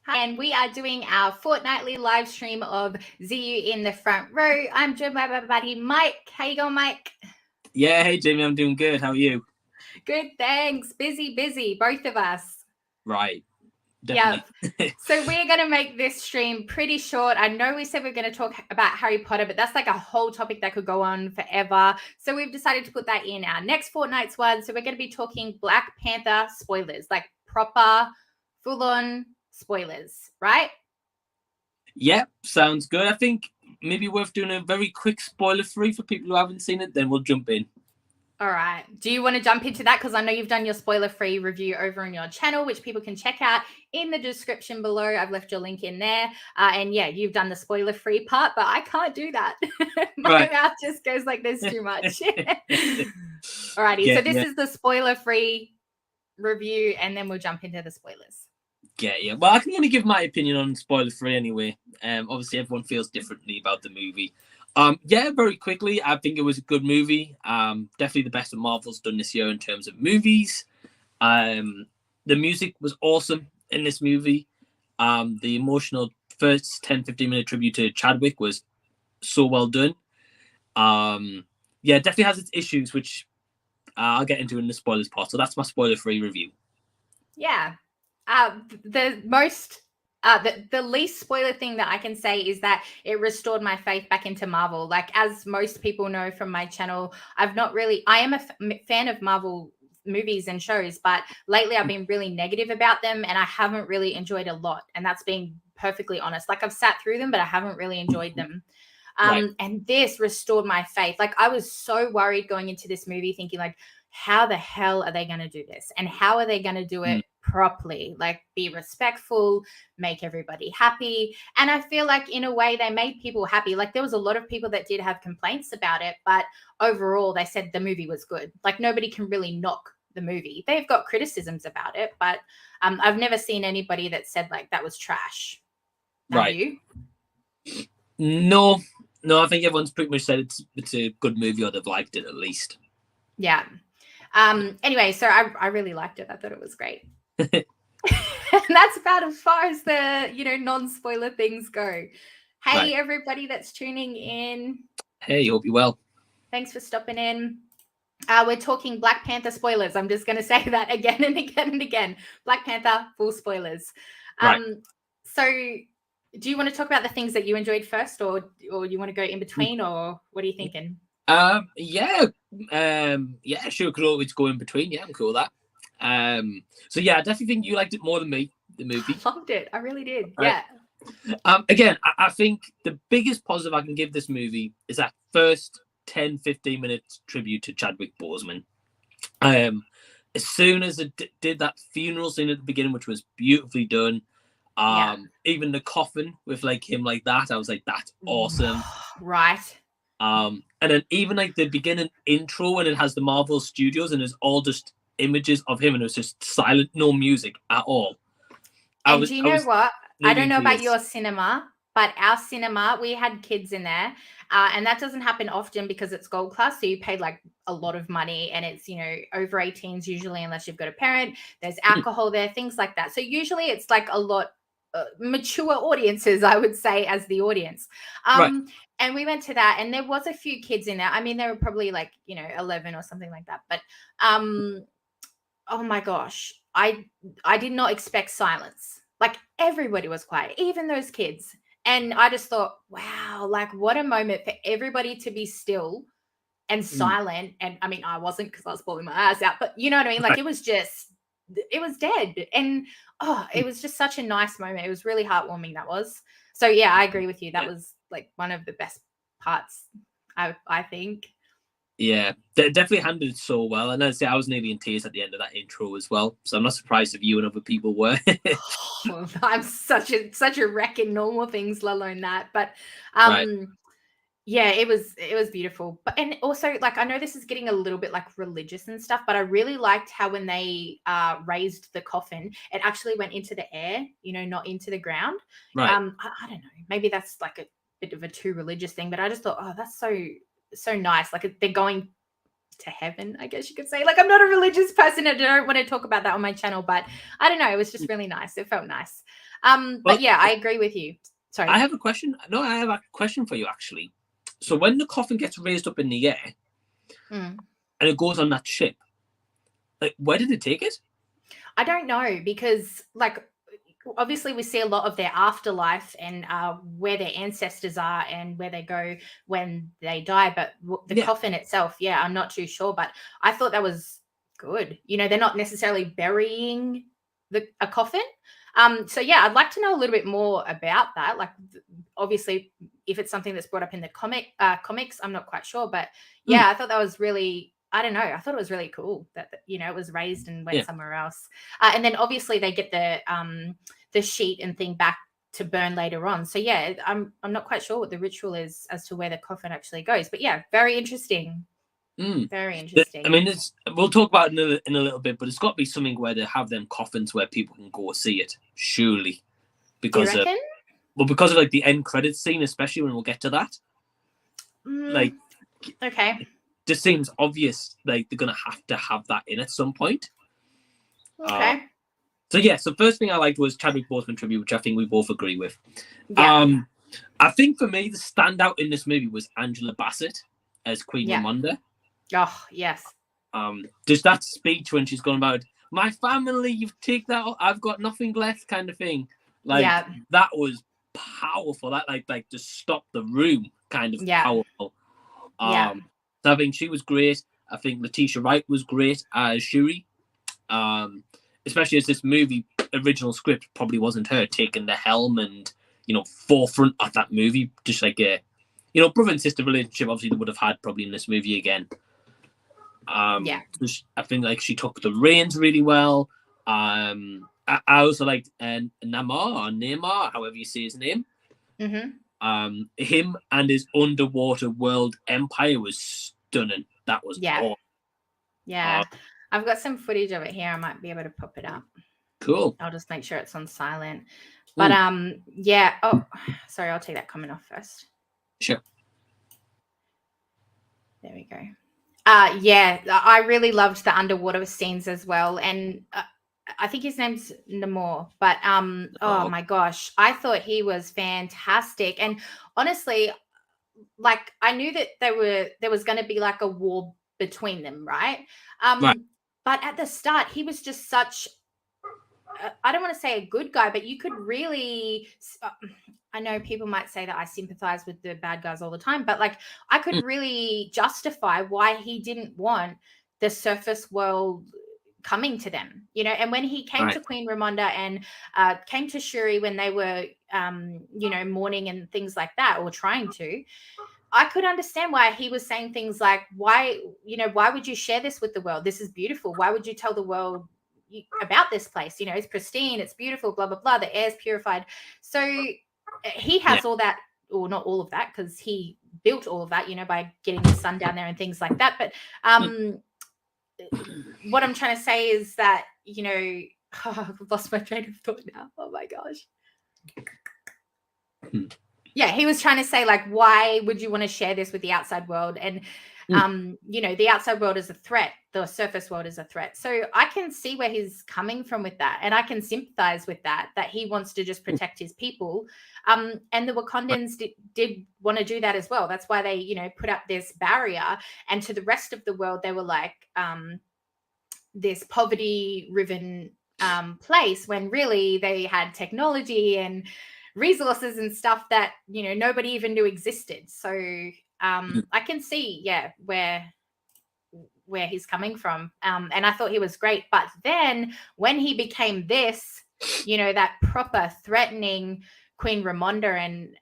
Hi, and we are doing our fortnightly live stream of ZU in the front row. I'm joined by my buddy Mike. How you going, Mike? Yeah, hey Jamie, I'm doing good. How are you? Good, thanks. Busy, both of us. Right, definitely. Yeah. So we're going to make this stream pretty short. I know we said we're going to talk about Harry Potter, but that's like a whole topic that could go on forever. So we've decided to put that in our next fortnight's one. So we're going to be talking Black Panther spoilers, like proper, full-on spoilers, right? Yeah, sounds good. I think maybe worth doing a very quick spoiler-free for people who haven't seen it, then we'll jump in. All right. Do you want to jump into that? Because I know you've done your spoiler-free review over on your channel, which people can check out in the description below. I've left your link in there. And yeah, you've done the spoiler-free part, but I can't do that. My mouth just goes like this too much. All righty. So this is the spoiler-free review, and then we'll jump into the spoilers. Yeah. Well, I can only give my opinion on spoiler-free anyway. Obviously, everyone feels differently about the movie. Yeah, very quickly, I think it was a good movie. Definitely the best that Marvel's done this year in terms of movies. The music was awesome in this movie. The emotional first 10-15 minute tribute to Chadwick was so well done. Yeah, definitely has its issues, which I'll get into in the spoilers part. So that's my spoiler-free review. Yeah. The least spoiler thing that I can say is that it restored my faith back into Marvel. Like, as most people know from my channel, I am a fan of Marvel movies and shows, but lately I've been really negative about them and I haven't really enjoyed a lot. And that's being perfectly honest. Like, I've sat through them, but I haven't really enjoyed them. And this restored my faith. Like, I was so worried going into this movie thinking, like, how the hell are they going to do this? And how are they going to do it properly? Like, be respectful, make everybody happy. And I feel like in a way they made people happy. Like, there was a lot of people that did have complaints about it, but overall they said the movie was good. Like, nobody can really knock the movie. They've got criticisms about it, but I've never seen anybody that said like that was trash. Have you? No, I think everyone's pretty much said it's a good movie, or they've liked it at least. Yeah. Anyway, so I really liked it. I thought it was great. And that's about as far as the, non-spoiler things go. Hey, everybody that's tuning in. Hey, hope you're well. Thanks for stopping in. We're talking Black Panther spoilers. I'm just going to say that again and again and again. Black Panther, full spoilers. So do you want to talk about the things that you enjoyed first, or you want to go in between, or what are you thinking? Yeah, sure, could always go in between. Yeah, I'm cool with that. So yeah, I definitely think you liked it more than me, the movie. I loved it. I really did. Yeah. Again, I think the biggest positive I can give this movie is that first 10-15 minutes tribute to Chadwick Boseman. As soon as it did that funeral scene at the beginning, which was beautifully done, even the coffin with like him like that, I was like, that's awesome. Right. And then even like the beginning intro when it has the Marvel Studios and it's all just images of him and it was just silent, no music at all. And do you know what? Really I don't know about your cinema, but our cinema, we had kids in there. And that doesn't happen often because it's gold class. So you paid like a lot of money and it's, over 18s usually, unless you've got a parent. There's alcohol there, things like that. So usually it's like a lot mature audiences, I would say, as the audience. And we went to that and there was a few kids in there. I mean, they were probably like, 11 or something like that. But oh my gosh, I did not expect silence. Like, everybody was quiet, even those kids. And I just thought, wow, like, what a moment for everybody to be still and silent. And I mean, I wasn't because I was pulling my ass out, but you know what I mean? Like, it was dead. And it was just such a nice moment. It was really heartwarming, that was. So yeah, I agree with you. That was like one of the best parts, I think. Yeah, they definitely handled it so well. And I'd say I was nearly in tears at the end of that intro as well. So I'm not surprised if you and other people were. I'm such a wreck in normal things, let alone that. But yeah, it was beautiful. But and also, like, I know this is getting a little bit like religious and stuff, but I really liked how when they raised the coffin, it actually went into the air, not into the ground. I don't know. Maybe that's like a bit of a too religious thing, but I just thought, oh, that's so nice. Like, they're going to heaven, I guess you could say. Like, I'm not a religious person. I don't want to talk about that on my channel, but I don't know. It was just really nice. It felt nice. But yeah, I agree with you. Sorry. I have a question. No, I have a question for you, actually. So when the coffin gets raised up in the air and it goes on that ship, like, where did it take it? I don't know, because like obviously we see a lot of their afterlife and where their ancestors are and where they go when they die, but the coffin itself, I'm not too sure, but I thought that was good. They're not necessarily burying a coffin. So I'd like to know a little bit more about that. Like, obviously, if it's something that's brought up in the comics, I'm not quite sure, but I thought that was really, I don't know, I thought it was really cool that it was raised and went somewhere else. And then obviously they get the sheet and thing back to burn later on. So I'm not quite sure what the ritual is as to where the coffin actually goes, but very interesting. Very interesting. I mean, we'll talk about it in a little bit, but it's got to be something where they have them coffins where people can go see it, surely. Because Do you reckon? because of like the end credits scene, especially when we'll get to that. Okay. Just seems obvious, like they're gonna have to have that in at some point. Okay. So first thing I liked was Chadwick Boseman tribute, which I think we both agree with. Yeah. I think for me the standout in this movie was Angela Bassett as Queen Ramonda. Oh yes. Just that speech when she's going about my family, you've taken that, I've got nothing left, kind of thing. Like that was powerful. That like just stopped the room, kind of powerful. So I think she was great. I think Letitia Wright was great as Shuri. Especially as this movie original script probably wasn't her taking the helm and forefront of that movie, just like a brother and sister relationship. Obviously they would have had probably in this movie again. I think like she took the reins really well. I also liked Namor, however you say his name. Him and his underwater world empire was stunning. That was awesome. I've got some footage of it here. I might be able to pop it up. Cool. I'll just make sure it's on silent. But oh, sorry, I'll take that comment off first. Sure. There we go. I really loved the underwater scenes as well, and I think his name's Namor. But oh my gosh, I thought he was fantastic. And honestly, like I knew that there was going to be like a war between them, right? But at the start, he was just such. I don't want to say a good guy, but you could really. I know people might say that I sympathize with the bad guys all the time, but like I could really justify why he didn't want the surface world coming to them, and when he came to Queen Ramonda and came to Shuri when they were, mourning and things like that, or trying to, I could understand why he was saying things like, why would you share this with the world? This is beautiful. Why would you tell the world about this place? It's pristine, it's beautiful, blah, blah, blah. The air's purified. So he has all that, or not all of that, because he built all of that, by getting the sun down there and things like that. But what I'm trying to say is that, I've lost my train of thought now. Oh my gosh. Yeah, he was trying to say, like, why would you want to share this with the outside world? And, the outside world is a threat. The surface world is a threat. So I can see where he's coming from with that. And I can sympathize with that he wants to just protect his people. And the Wakandans did want to do that as well. That's why they, put up this barrier. And to the rest of the world, they were like this poverty-riven place, when really they had technology and resources and stuff that nobody even knew existed. So I can see where he's coming from, and I thought he was great. But then when he became this, that proper threatening Queen Ramonda, and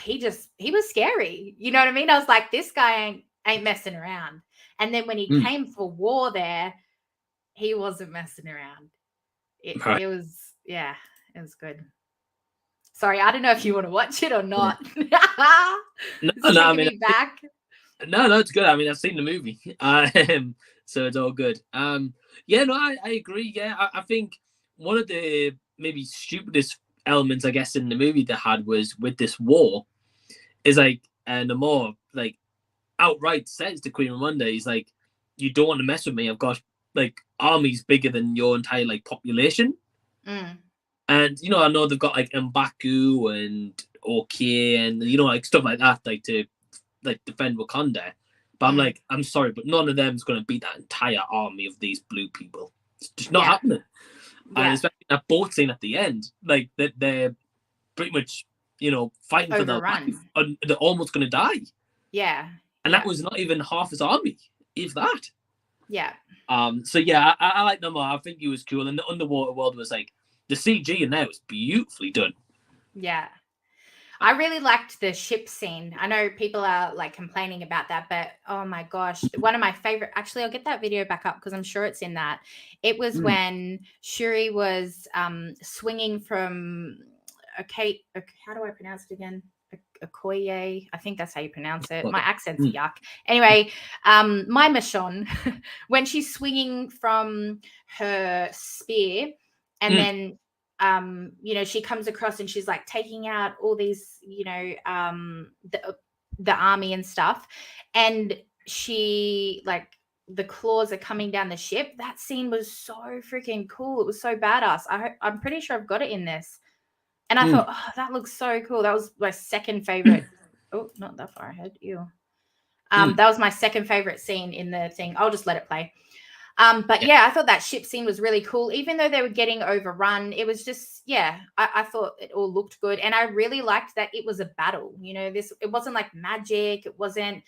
he was scary. You know what I mean? I was like, this guy ain't messing around. And then when he came for war there, he wasn't messing around. It was good. Sorry, I don't know if you want to watch it or not. Back. No, it's good. I mean, I've seen the movie, so it's all good. I agree. Yeah, I think one of the maybe stupidest elements, I guess, in the movie they had was with this war, is like Namor like outright says to Queen Ramonda, he's like, "You don't want to mess with me. I've got like armies bigger than your entire like population." And I know they've got like M'Baku and OK and like stuff like that, like to like defend Wakanda. But I'm like, I'm sorry, but none of them is going to beat that entire army of these blue people. It's just not happening. And especially that boat scene at the end, like that they're pretty much, fighting for their life, and they're almost going to die. Yeah. And that was not even half his army, if that. Yeah. So yeah, I like them all. I think it was cool, and the underwater world was like the CG in there was beautifully done. Yeah. I really liked the ship scene. I know people are like complaining about that, but oh my gosh, one of my favorite. Actually, I'll get that video back up because I'm sure it's in that. It was when Shuri was swinging from how do I pronounce it again? Okoye. I think that's how you pronounce it. My accent's yuck. Anyway, my Michonne, when she's swinging from her spear, and then she comes across and she's like taking out all these, the army and stuff, and she like the claws are coming down the ship. That scene was so freaking cool. It was so badass. I'm pretty sure I've got it in this. And I thought, oh, that looks so cool. That was my second favorite. Oh, not that far ahead. Ew. That was my second favorite scene in the thing. I'll just let it play. But I thought that ship scene was really cool. Even though they were getting overrun, it was just, I thought it all looked good. And I really liked that it was a battle. It wasn't like magic. It wasn't,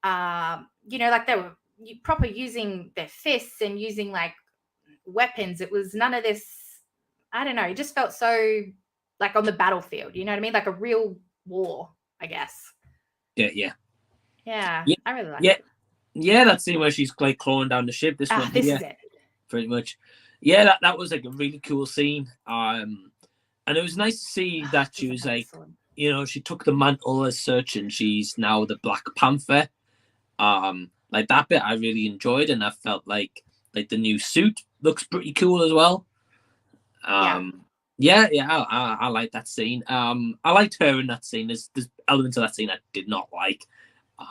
like they were proper using their fists and using like weapons. It was none of this, I don't know. It just felt so like on the battlefield, you know what I mean? Like a real war, I guess. Yeah. I really like it. Yeah, that scene where she's like clawing down the ship. This is it. Pretty much. Yeah, that was like a really cool scene. And it was nice to see that she was like, she took the mantle as such, and she's now the Black Panther. Like that bit I really enjoyed, and I felt like the new suit looks pretty cool as well. I like that scene. I liked her in that scene. There's elements of that scene I did not like.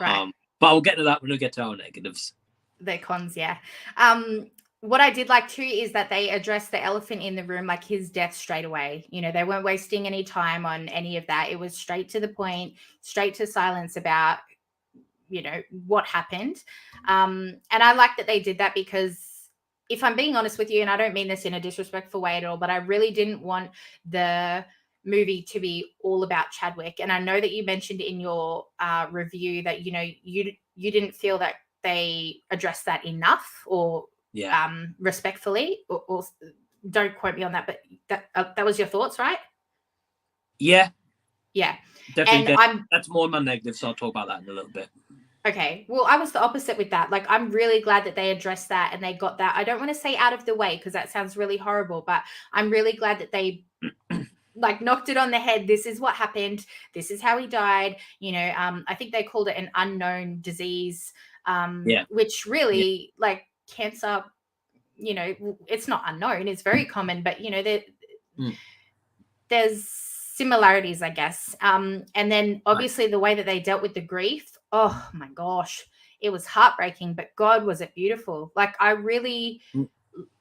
Right. But I'll get to that when we get to our negatives. The cons, yeah. What I did like too is that they addressed the elephant in the room, like his death straight away. They weren't wasting any time on any of that. It was straight to the point, straight to silence about, what happened. And I like that they did that because if I'm being honest with you, and I don't mean this in a disrespectful way at all, but I really didn't want the movie to be all about Chadwick. And I know that you mentioned in your review that, you didn't feel that they addressed that enough or respectfully, or don't quote me on that, but that was your thoughts, right? Yeah. Yeah. Definitely. That's more my negative, so I'll talk about that in a little bit. Okay. Well, I was the opposite with that. Like, I'm really glad that they addressed that and they got that. I don't want to say out of the way because that sounds really horrible, but I'm really glad that they like knocked it on the head. This is what happened. This is how he died. I think they called it an unknown disease, which really like cancer, it's not unknown. It's very common, but there's similarities, I guess. And then obviously the way that they dealt with the grief, oh my gosh, it was heartbreaking, but God, was it beautiful. Like I really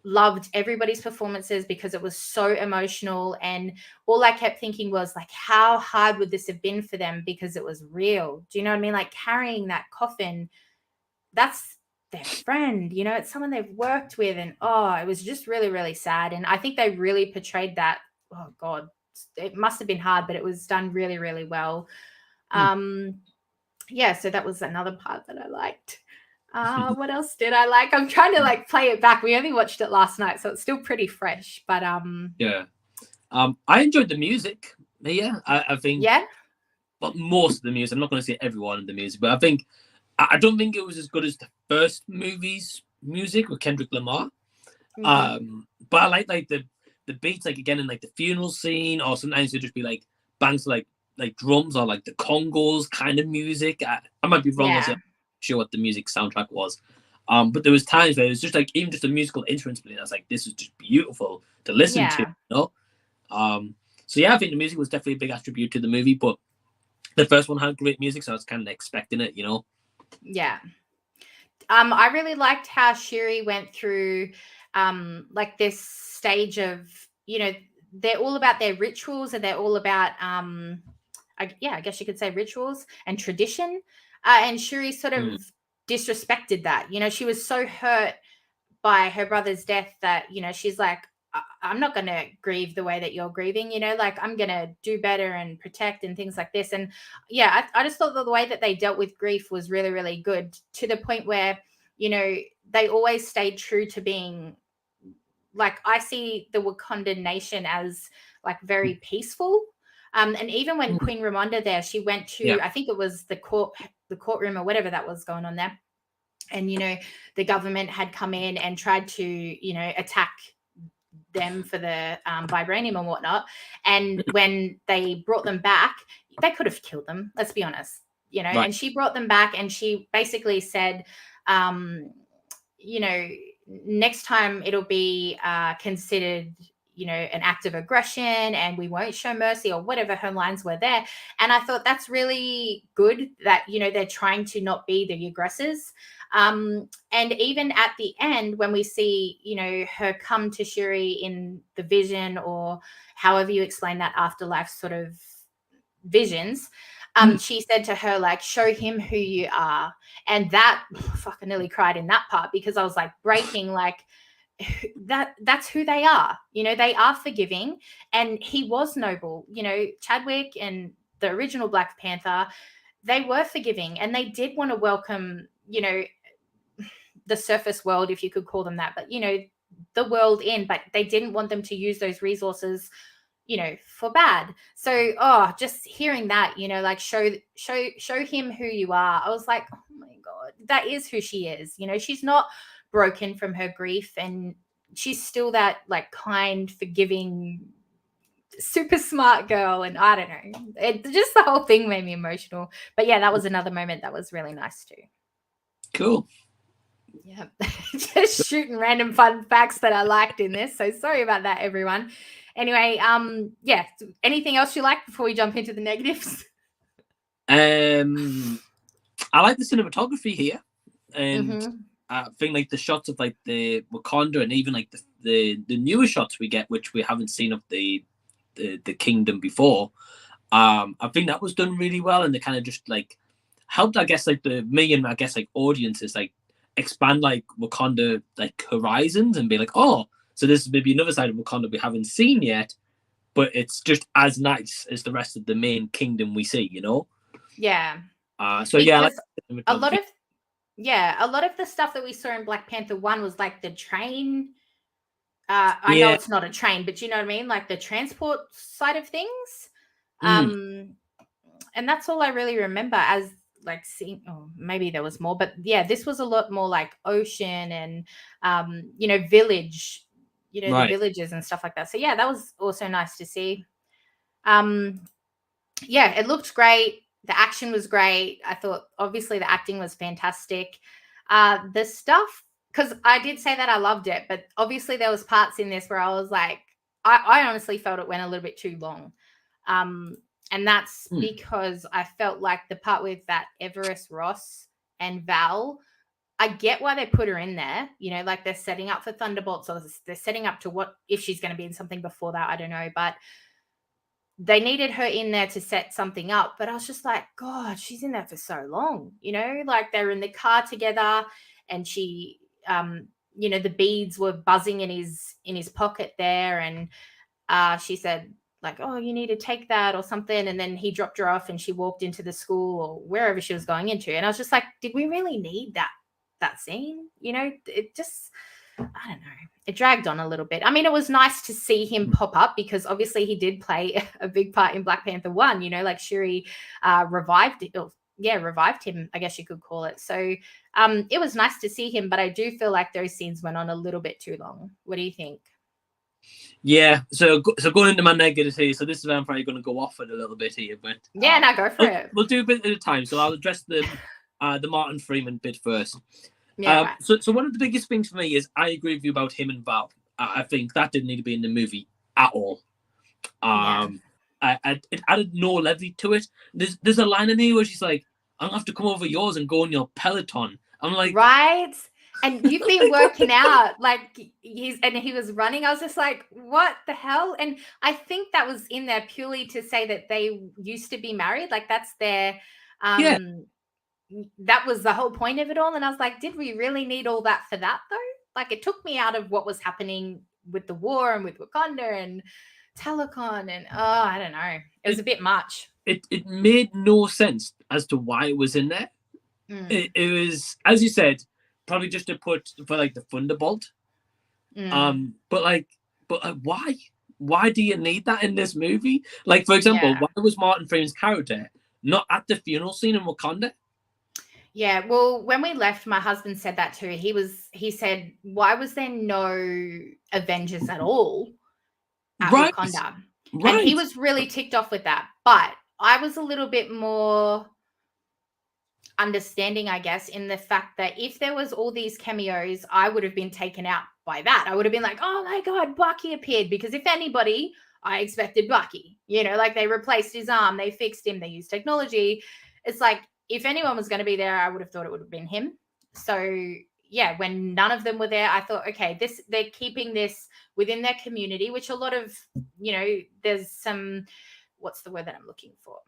loved everybody's performances because it was so emotional. And all I kept thinking was like, how hard would this have been for them? Because it was real. Do you know what I mean? Like carrying that coffin, that's their friend, it's someone they've worked with. And it was just really, really sad. And I think they really portrayed that. Oh God, it must have been hard, but it was done really, really well. So that was another part that I liked. What else did I like? I'm trying to like play it back. We only watched it last night, so it's still pretty fresh. But I enjoyed the music. Yeah, I think. Yeah. But most of the music. I'm not going to say everyone in the music, but I don't think it was as good as the first movie's music with Kendrick Lamar. But I like the beats, like again in like the funeral scene, or sometimes it'd just be like bangs like drums or like the Congos kind of music. I might be wrong. I'm not sure what the music soundtrack was. But there was times where it was just like even just a musical instruments playing. I was like, this is just beautiful to listen to. So yeah, I think the music was definitely a big attribute to the movie, but the first one had great music, so I was kind of expecting it, Yeah. I really liked how Shuri went through like this stage of, they're all about their rituals, and they're all about I guess you could say rituals and tradition. And Shuri sort of disrespected that. You know, she was so hurt by her brother's death that, you know, she's like, I'm not going to grieve the way that you're grieving, you know, like I'm going to do better and protect and things like this. And yeah, I just thought that the way that they dealt with grief was really, really good, to the point where, you know, they always stayed true to being like, I see the Wakandan nation as like very peaceful. And even when Queen Ramonda there, she went to, I think it was the courtroom or whatever that was going on there. And, you know, the government had come in and tried to, you know, attack them for the vibranium and whatnot. And when they brought them back, they could have killed them, let's be honest, you know. Right. And she brought them back, and she basically said, you know, next time it'll be considered, you know, an act of aggression, and we won't show mercy, or whatever her lines were there. And I thought that's really good that, you know, they're trying to not be the aggressors. And even at the end, when we see, you know, her come to Shuri in the vision, or however you explain that afterlife sort of visions, she said to her, like, show him who you are. And that, fucking nearly cried in that part, because I was like breaking, like, that's who they are. You know, they are forgiving, and he was noble. You know, Chadwick and the original Black Panther, they were forgiving, and they did want to welcome, you know, the surface world, if you could call them that, but, you know, the world in, but they didn't want them to use those resources, you know, for bad. So, just hearing that, you know, like, show him who you are. I was like, oh my God, that is who she is. You know, she's not broken from her grief, and she's still that, like, kind, forgiving, super smart girl. And I don't know, just the whole thing made me emotional. But yeah, that was another moment that was really nice too. Cool. Yeah, just shooting random fun facts that I liked in this. So sorry about that, everyone. Anyway, yeah. Anything else you like before we jump into the negatives? I like the cinematography here, and I think like the shots of like the Wakanda, and even like the newer shots we get, which we haven't seen of the kingdom before. I think that was done really well, and they kind of just like helped, I guess, like like audiences like expand like Wakanda like horizons, and be like, oh, so this is maybe another side of Wakanda we haven't seen yet, but it's just as nice as the rest of the main kingdom we see, you know? Yeah. So because yeah, like, a lot of the stuff that we saw in Black Panther 1 was like the train. I know it's not a train, but you know what I mean? Like the transport side of things. And that's all I really remember as like seeing, maybe there was more, but yeah, this was a lot more like ocean and, you know, village, you know, the villages and stuff like that. So yeah, that was also nice to see. Yeah, it looked great. The action was great. I thought obviously the acting was fantastic. The stuff, because I did say that I loved it, but obviously there was parts in this where I was like, I honestly felt it went a little bit too long. And that's because I felt like the part with that Everest Ross and Val, I get why they put her in there. You know, like they're setting up for Thunderbolts, or they're setting up to what if she's going to be in something before that. I don't know, but they needed her in there to set something up. But I was just like, God, she's in there for so long. You know, like they're in the car together, and she, you know, the beads were buzzing in his pocket there, and she said, like, oh, you need to take that or something. And then he dropped her off, and she walked into the school or wherever she was going into. And I was just like, did we really need that scene? You know, it just, I don't know. It dragged on a little bit. I mean, it was nice to see him pop up, because obviously he did play a big part in Black Panther 1, you know, like Shuri revived him, I guess you could call it. So it was nice to see him, but I do feel like those scenes went on a little bit too long. What do you think? Yeah, so going into my negatives here, so this is where I'm probably going to go off it a little bit here, but yeah, no, go for it. We'll do a bit at a time. So I'll address the Martin Freeman bit first. Yeah. So one of the biggest things for me is I agree with you about him and Val. I think that didn't need to be in the movie at all. It added no levity to it. There's a line in here where she's like, "I'm gonna have to come over yours and go on your Peloton." I'm like, right? And you've been working out, like he was running. I was just like, what the hell? And I think that was in there purely to say that they used to be married. Like that's their, Yeah. that was the whole point of it all. And I was like, did we really need all that for that though? Like it took me out of what was happening with the war and with Wakanda and Telecon and I don't know. It was a bit much. It made no sense as to why it was in there. It was, as you said, probably just to put for like the Thunderbolt. But why? Why do you need that in this movie? Like, for example, why was Martin Freeman's character not at the funeral scene in Wakanda? Yeah, well, when we left, my husband said that too. He said, why was there no Avengers at all at Wakanda? Right. And he was really ticked off with that. But I was a little bit more understanding, I guess, in the fact that if there was all these cameos, I would have been taken out by that. I would have been like, oh my God, Bucky appeared. Because if anybody, I expected Bucky. You know, like they replaced his arm, they fixed him, they used technology. It's like, if anyone was going to be there, I would have thought it would have been him. So yeah, when none of them were there, I thought, okay, they're keeping this within their community, which a lot of, you know, there's some, what's the word that I'm looking for?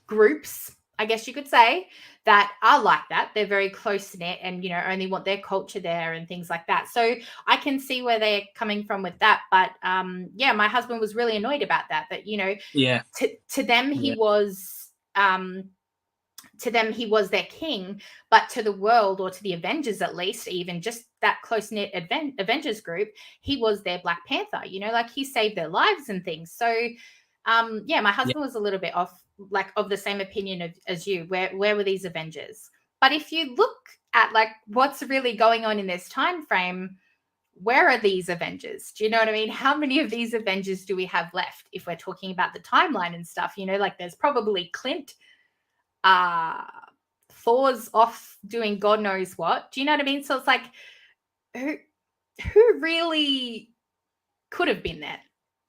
Groups, I guess you could say, that are like that. They're very close knit and, you know, only want their culture there and things like that. So I can see where they're coming from with that. But yeah, my husband was really annoyed about that, you know, to them, he was, to them, he was their king, but to the world or to the Avengers, at least, even just that close-knit Avengers group, he was their Black Panther, you know, like he saved their lives and things. So, yeah, my husband was a little bit off, like of the same opinion as you. Where were these Avengers? But if you look at like what's really going on in this time frame, where are these Avengers? Do you know what I mean? How many of these Avengers do we have left? If we're talking about the timeline and stuff, you know, like there's probably Clint, Thor's off doing God knows what. Do you know what I mean? So it's like, who really could have been there?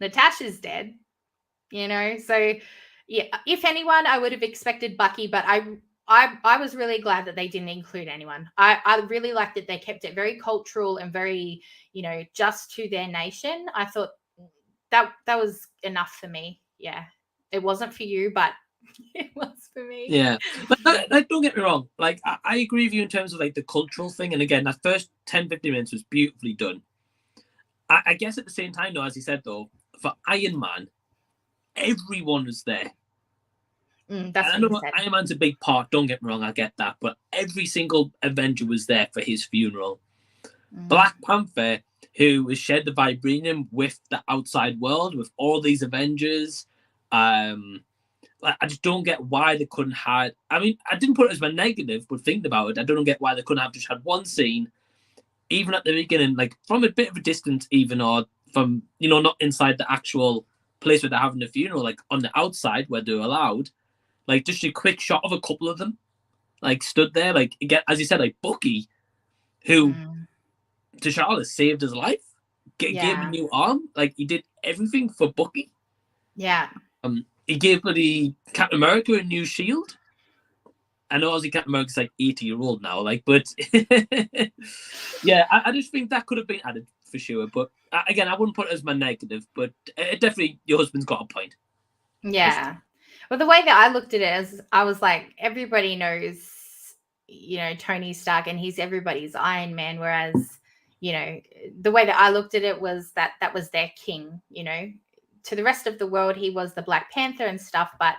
Natasha's dead, you know? So yeah, if anyone, I would have expected Bucky, but I was really glad that they didn't include anyone. I really liked that they kept it very cultural and very, you know, just to their nation. I thought that was enough for me. Yeah. It wasn't for you, but it was for me. Yeah. Like, don't get me wrong. Like, I agree with you in terms of like the cultural thing. And again, that first 10-15 minutes was beautifully done. I guess at the same time, though, as you said, though, for Iron Man, everyone was there. That's I know Iron Man's a big part, don't get me wrong, I get that, but every single Avenger was there for his funeral. Black Panther, who was shared the vibranium with the outside world, with all these Avengers, like, I just don't get why they couldn't have. I mean, I didn't put it as my negative, but thinking about it, I don't get why they couldn't have just had one scene, even at the beginning, like from a bit of a distance, even, or from, you know, not inside the actual place where they're having the funeral, like on the outside where they're allowed. Like, just a quick shot of a couple of them, like, stood there. Like, again, as you said, like, Bucky, who, T'Challa saved his life, gave him a new arm. Like, he did everything for Bucky. Yeah. He gave bloody Captain America a new shield. I know, obviously, Captain America's, like, 80-year-old now, like, but, yeah, I just think that could have been added, for sure. But, again, I wouldn't put it as my negative, but definitely, your husband's got a point. Yeah. Well, the way that I looked at it is, I was like, everybody knows, you know, Tony Stark, and he's everybody's Iron Man. Whereas, you know, the way that I looked at it was that was their king, you know. To the rest of the world, he was the Black Panther and stuff, but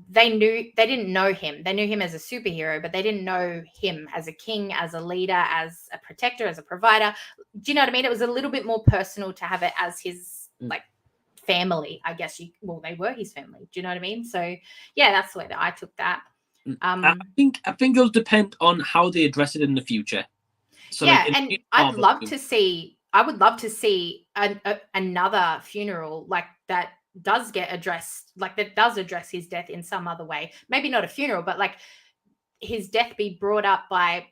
they didn't know him. They knew him as a superhero, but they didn't know him as a king, as a leader, as a protector, as a provider. Do you know what I mean? It was a little bit more personal to have it as his, like, family, I guess. They were his family. Do you know what I mean? So yeah, that's the way that I took that. I think it'll depend on how they address it in the future. So yeah, like, and I would love to see another funeral like that does get addressed, like that does address his death in some other way. Maybe not a funeral, but like his death be brought up by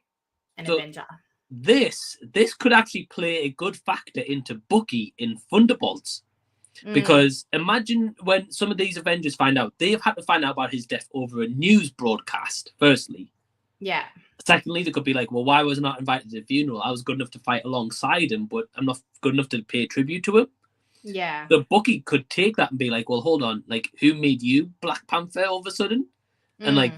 an Avenger. This could actually play a good factor into Bucky in Thunderbolts. Because imagine when some of these Avengers find out, they've had to find out about his death over a news broadcast, firstly. Yeah. Secondly, they could be like, well, why was I not invited to the funeral? I was good enough to fight alongside him, but I'm not good enough to pay tribute to him. Yeah. The bookie could take that and be like, well, hold on, like, who made you Black Panther all of a sudden? And like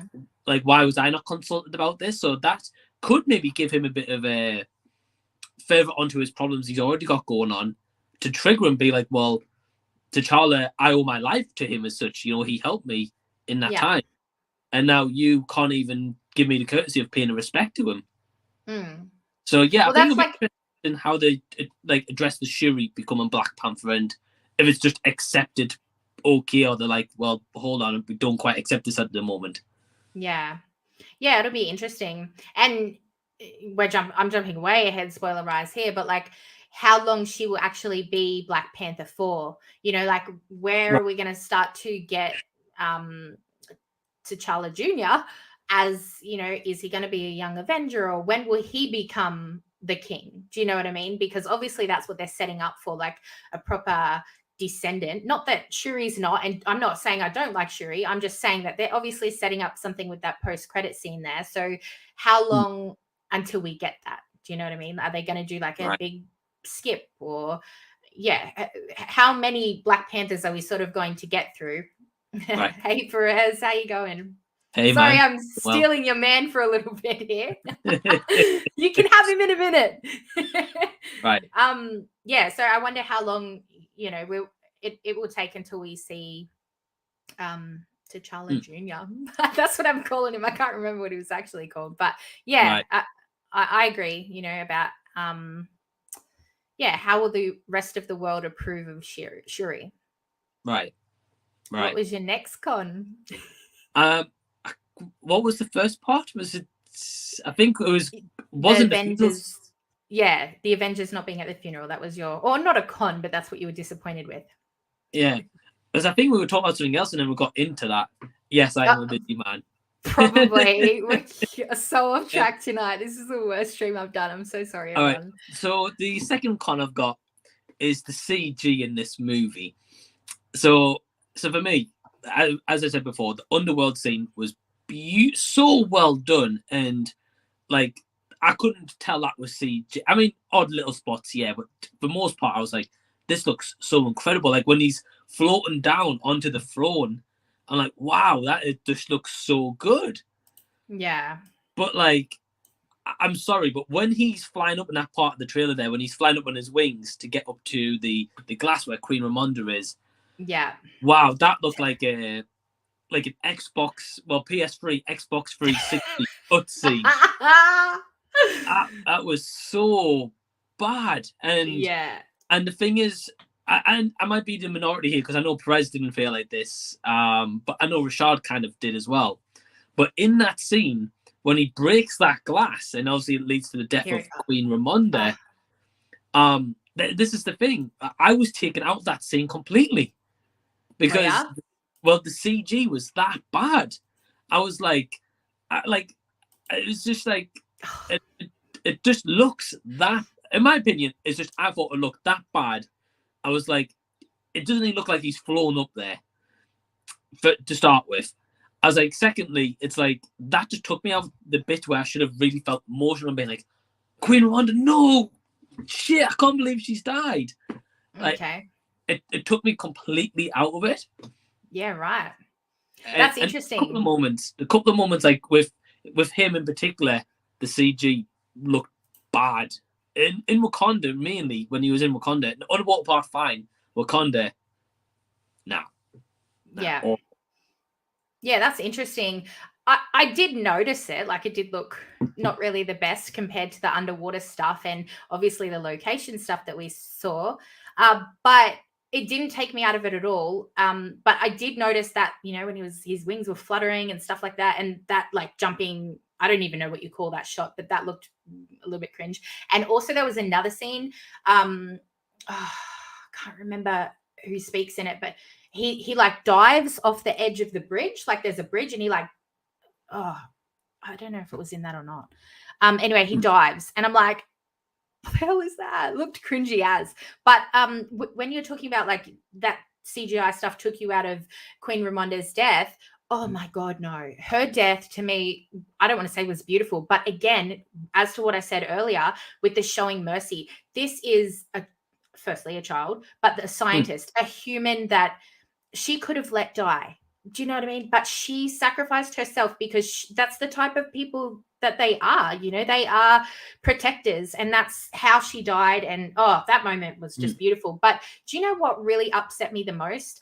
why was I not consulted about this? So that could maybe give him a bit of a further onto his problems he's already got going on, to trigger him, be like, well, T'Challa, I owe my life to him as such. You know, he helped me in that time, and now you can't even give me the courtesy of paying a respect to him. So yeah, well, I think it'll be interesting how they like address the Shuri becoming Black Panther, and if it's just accepted, okay, or they're like, well, hold on, we don't quite accept this at the moment. Yeah, it'll be interesting. And I'm jumping way ahead, spoiler rise here, but like how long she will actually be Black Panther for, you know, like where are we going to start to get T'Challa Jr. as, you know, is he going to be a young Avenger, or when will he become the king? Do you know what I mean? Because obviously that's what they're setting up for, like a proper descendant. Not that Shuri's not, and I'm not saying I don't like Shuri. I'm just saying that they're obviously setting up something with that post-credit scene there. So how long until we get that? Do you know what I mean? Are they going to do like a big skip, or how many Black Panthers are we sort of going to get through? Right. Hey Perez, how you going? Hey, sorry, man. I'm stealing your man for a little bit here. You can have him in a minute. Right. So I wonder how long, you know, it will take until we see T'Challa Jr. That's what I'm calling him. I can't remember what he was actually called, but I agree, you know, about how will the rest of the world approve of Shuri? Right. What was your next con? What was the first part? Was it? I think it wasn't the Avengers. The Avengers not being at the funeral. That was or not a con, but that's what you were disappointed with. Yeah, because I think we were talking about something else, and then we got into that. Yes, I am a busy man. Probably. We're so off track tonight. This is the worst stream I've done. I'm so sorry, everyone. All right. So the second con I've got is the CG in this movie. So for me, as I said before, the underworld scene was so well done, and like I couldn't tell that was CG. I mean, odd little spots, yeah, but for the most part, I was like, this looks so incredible. Like when he's floating down onto the throne, I'm like, wow, it just looks so good. Yeah. But like, I'm sorry, but when he's flying up in that part of the trailer there, when he's flying up on his wings to get up to the glass where Queen Ramonda is, yeah, wow, that looked like an Xbox, PS3, Xbox 360 cutscene. That was so bad, and the thing is, I might be the minority here because I know Perez didn't feel like this, but I know Rashad kind of did as well. But in that scene, when he breaks that glass, and obviously it leads to the death of Queen Ramonda, this is the thing. I was taken out of that scene completely because, the CG was that bad. I was like, it was just like, it just looks that, in my opinion, it's just, I thought it looked that bad. I was like, it doesn't even look like he's flown up there to start with. I was like, secondly, it's like, that just took me out of the bit where I should have really felt emotional and been like, Queen Rwanda, no! Shit, I can't believe she's died. Okay. Like, it took me completely out of it. Yeah, right. That's interesting. A couple of moments, like with him in particular, the CG looked bad. In Wakanda, mainly, when he was in Wakanda, Underwater Part, fine. Wakanda, no. Yeah. Yeah, that's interesting. I did notice it. Like, it did look not really the best compared to the underwater stuff and obviously the location stuff that we saw. But it didn't take me out of it at all. But I did notice that, you know, when his wings were fluttering and stuff like that, and that like jumping, I don't even know what you call that shot, but that looked a little bit cringe. And also there was another scene. I can't remember who speaks in it, but he like dives off the edge of the bridge. Like there's a bridge and he like, I don't know if it was in that or not. Anyway, he dives and I'm like, what the hell is that? It looked cringy as. But when you're talking about like that CGI stuff took you out of Queen Ramonda's death, Oh my God, no. Her death to me, I don't want to say was beautiful, but again, as to what I said earlier with the showing mercy, this is firstly a child, but a scientist, a human that she could have let die. Do you know what I mean? But she sacrificed herself because that's the type of people that they are. You know, they are protectors, and that's how she died. And that moment was just beautiful. But do you know what really upset me the most?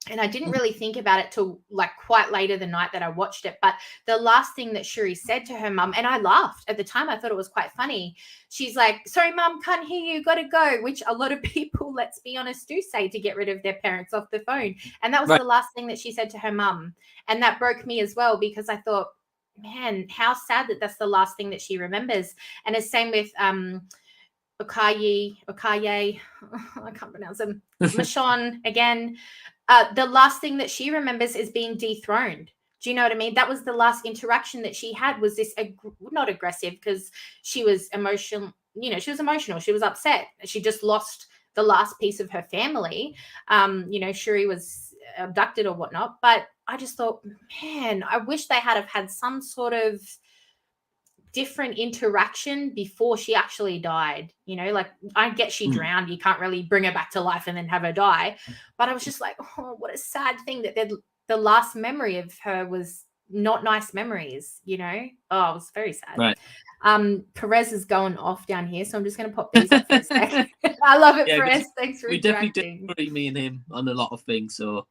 And I didn't really think about it till like quite later the night that I watched it. But the last thing that Shuri said to her mum, and I laughed at the time, I thought it was quite funny. She's like, sorry, mum, can't hear you, got to go, which a lot of people, let's be honest, do say to get rid of their parents off the phone. And that was the last thing that she said to her mum. And that broke me as well, because I thought, man, how sad that that's the last thing that she remembers. And the same with Okaye, I can't pronounce them, Michonne again. The last thing that she remembers is being dethroned. Do you know what I mean? That was the last interaction that she had, was this, not aggressive, because she was emotional. You know, she was emotional. She was upset. She just lost the last piece of her family. You know, Shuri was abducted or whatnot. But I just thought, man, I wish they had have had some sort of different interaction before she actually died. You know, like, I get she drowned, you can't really bring her back to life and then have her die, but I was just like, oh, what a sad thing that the last memory of her was not nice memories, you know. Oh, it was very sad. Right. Perez is going off down here, so I'm just going to pop these up for a sec. I love it, Perez. Thanks for we interacting. definitely disagree, me and him, on a lot of things. So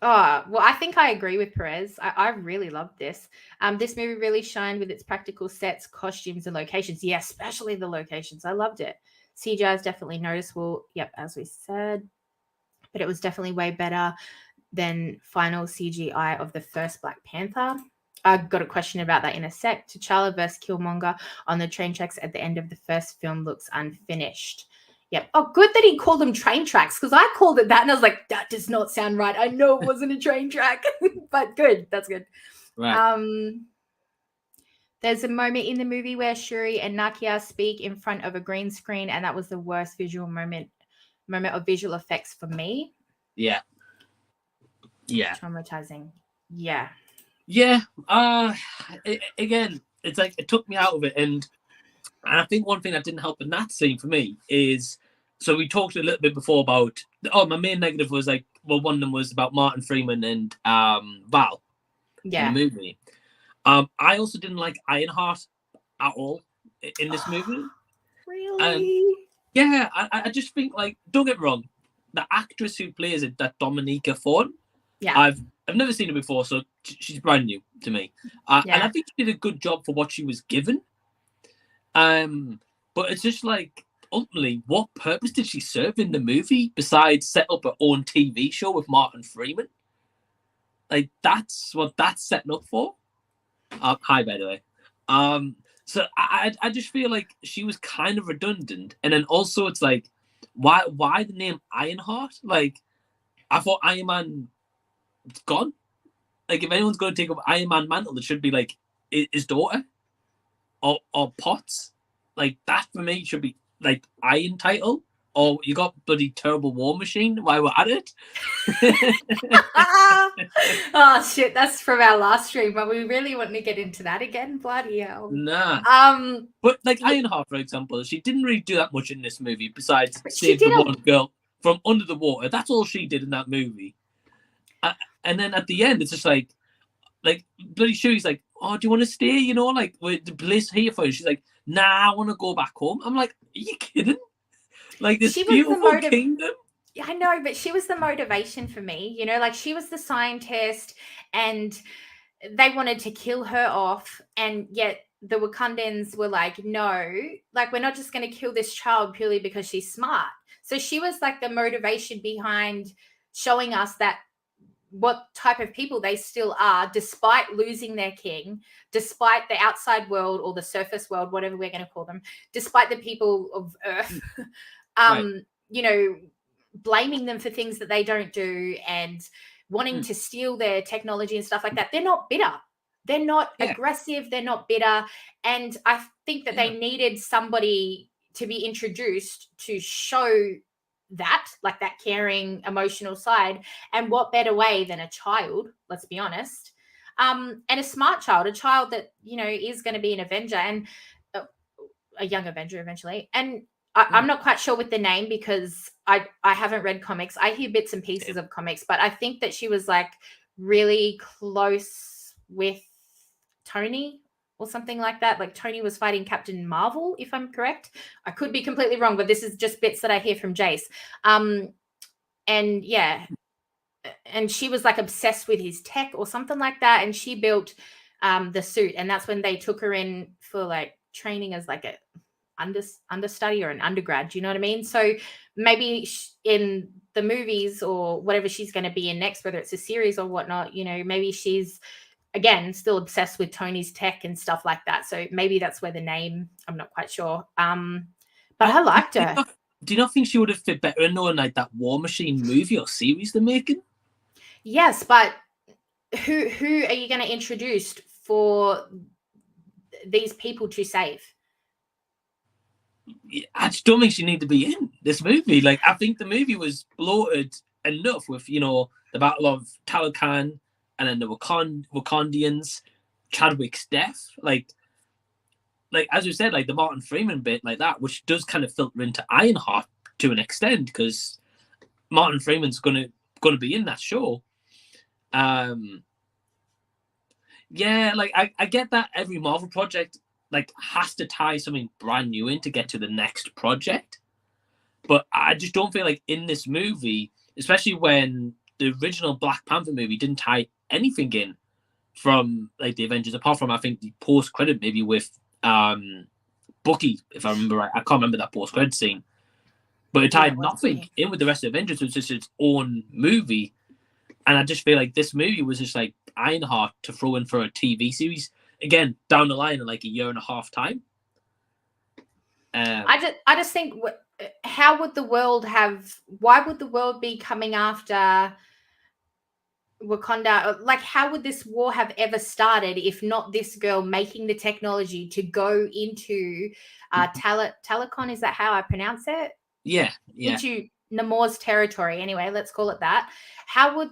oh, well, I think I agree with Perez. I really loved this. This movie really shined with its practical sets, costumes, and locations. Yeah, especially the locations. I loved it. CGI is definitely noticeable. Yep, as we said. But it was definitely way better than final CGI of the first Black Panther. I've got a question about that in a sec. T'Challa versus Killmonger on the train tracks at the end of the first film looks unfinished. Yep. Oh, good that he called them train tracks, because I called it that and I was like, that does not sound right. I know it wasn't a train track, but good. That's good. Right. There's a moment in the movie where Shuri and Nakia speak in front of a green screen, and that was the worst visual moment of visual effects for me. Yeah. Traumatizing. Yeah. Again, it's like it took me out of it, and I think one thing that didn't help in that scene for me is, so we talked a little bit before about, my main negative was like, well, one of them was about Martin Freeman and Val in the movie. I also didn't like Ironheart at all in this movie. Really? Yeah, I just think, like, don't get me wrong, the actress who plays it, that Dominica Thorne, I've never seen her before, so she's brand new to me. And I think she did a good job for what she was given. But it's just like, ultimately, what purpose did she serve in the movie besides set up her own TV show with Martin Freeman? Like, that's what that's setting up for. Hi, by the way. So I just feel like she was kind of redundant, and then also it's like, why the name Ironheart? Like, I thought Iron Man gone. Like, if anyone's going to take up Iron Man mantle, it should be like his daughter or Potts. Like, that for me should be like Iron title. Or you got bloody Terrible War Machine while we're at it. Oh shit, that's from our last stream, but we really want to get into that again. Bloody hell. Nah. But like Ironheart, for example, she didn't really do that much in this movie besides save the one girl from under the water. That's all she did in that movie. And then at the end, it's just like bloody Shuri's like, oh, do you want to stay? You know, like, with the place here for you. She's like, nah, I want to go back home. I'm like, are you kidding? Like, this beautiful kingdom. I know, but she was the motivation for me. You know, like, she was the scientist, and they wanted to kill her off, and yet the Wakandans were like, no, like, we're not just going to kill this child purely because she's smart. So she was like the motivation behind showing us that what type of people they still are, despite losing their king, despite the outside world or the surface world, whatever we're going to call them, despite the people of Earth, you know, blaming them for things that they don't do and wanting to steal their technology and stuff like that. They're not bitter. They're not aggressive. They're not bitter. And I think that they needed somebody to be introduced to show that, like that caring, emotional side. And what better way than a child, let's be honest, and a smart child, a child that, you know, is going to be an Avenger and a young Avenger eventually. And I'm not quite sure with the name because I haven't read comics. I hear bits and pieces of comics, but I think that she was like really close with Tony or something like that. Like Tony was fighting Captain Marvel, if I'm correct. I could be completely wrong, but this is just bits that I hear from Jace. And yeah, and she was like obsessed with his tech or something like that. And she built the suit. And that's when they took her in for like training as like a understudy or an undergrad. Do you know what I mean? So maybe in the movies or whatever she's going to be in next, whether it's a series or whatnot, you know, maybe she's again still obsessed with Tony's tech and stuff like that. So maybe that's where the name, I'm not quite sure. But I liked her. Do you not think she would have fit better in knowing like that War Machine movie or series they're making? Yes, but who are you going to introduce for these people to save? I just don't think she needed to be in this movie. Like, I think the movie was bloated enough with, you know, the Battle of Talokan and then the Wakandians, Chadwick's death. Like as we said, like the Martin Freeman bit, like that, which does kind of filter into Ironheart to an extent because Martin Freeman's gonna be in that show. Yeah, like I get that every Marvel project like has to tie something brand new in to get to the next project. But I just don't feel like in this movie, especially when the original Black Panther movie didn't tie anything in from like the Avengers, apart from I think the post-credit maybe with Bucky, if I remember right. I can't remember that post-credit scene. But it tied nothing in with the rest of the Avengers. It was just its own movie. And I just feel like this movie was just like Ironheart to throw in for a TV series. Again, down the line in like a year and a half time. I just think, how would the world why would the world be coming after Wakanda? Like, how would this war have ever started if not this girl making the technology to go into Talakon? Is that how I pronounce it? Yeah. Into Namor's territory. Anyway, let's call it that. How would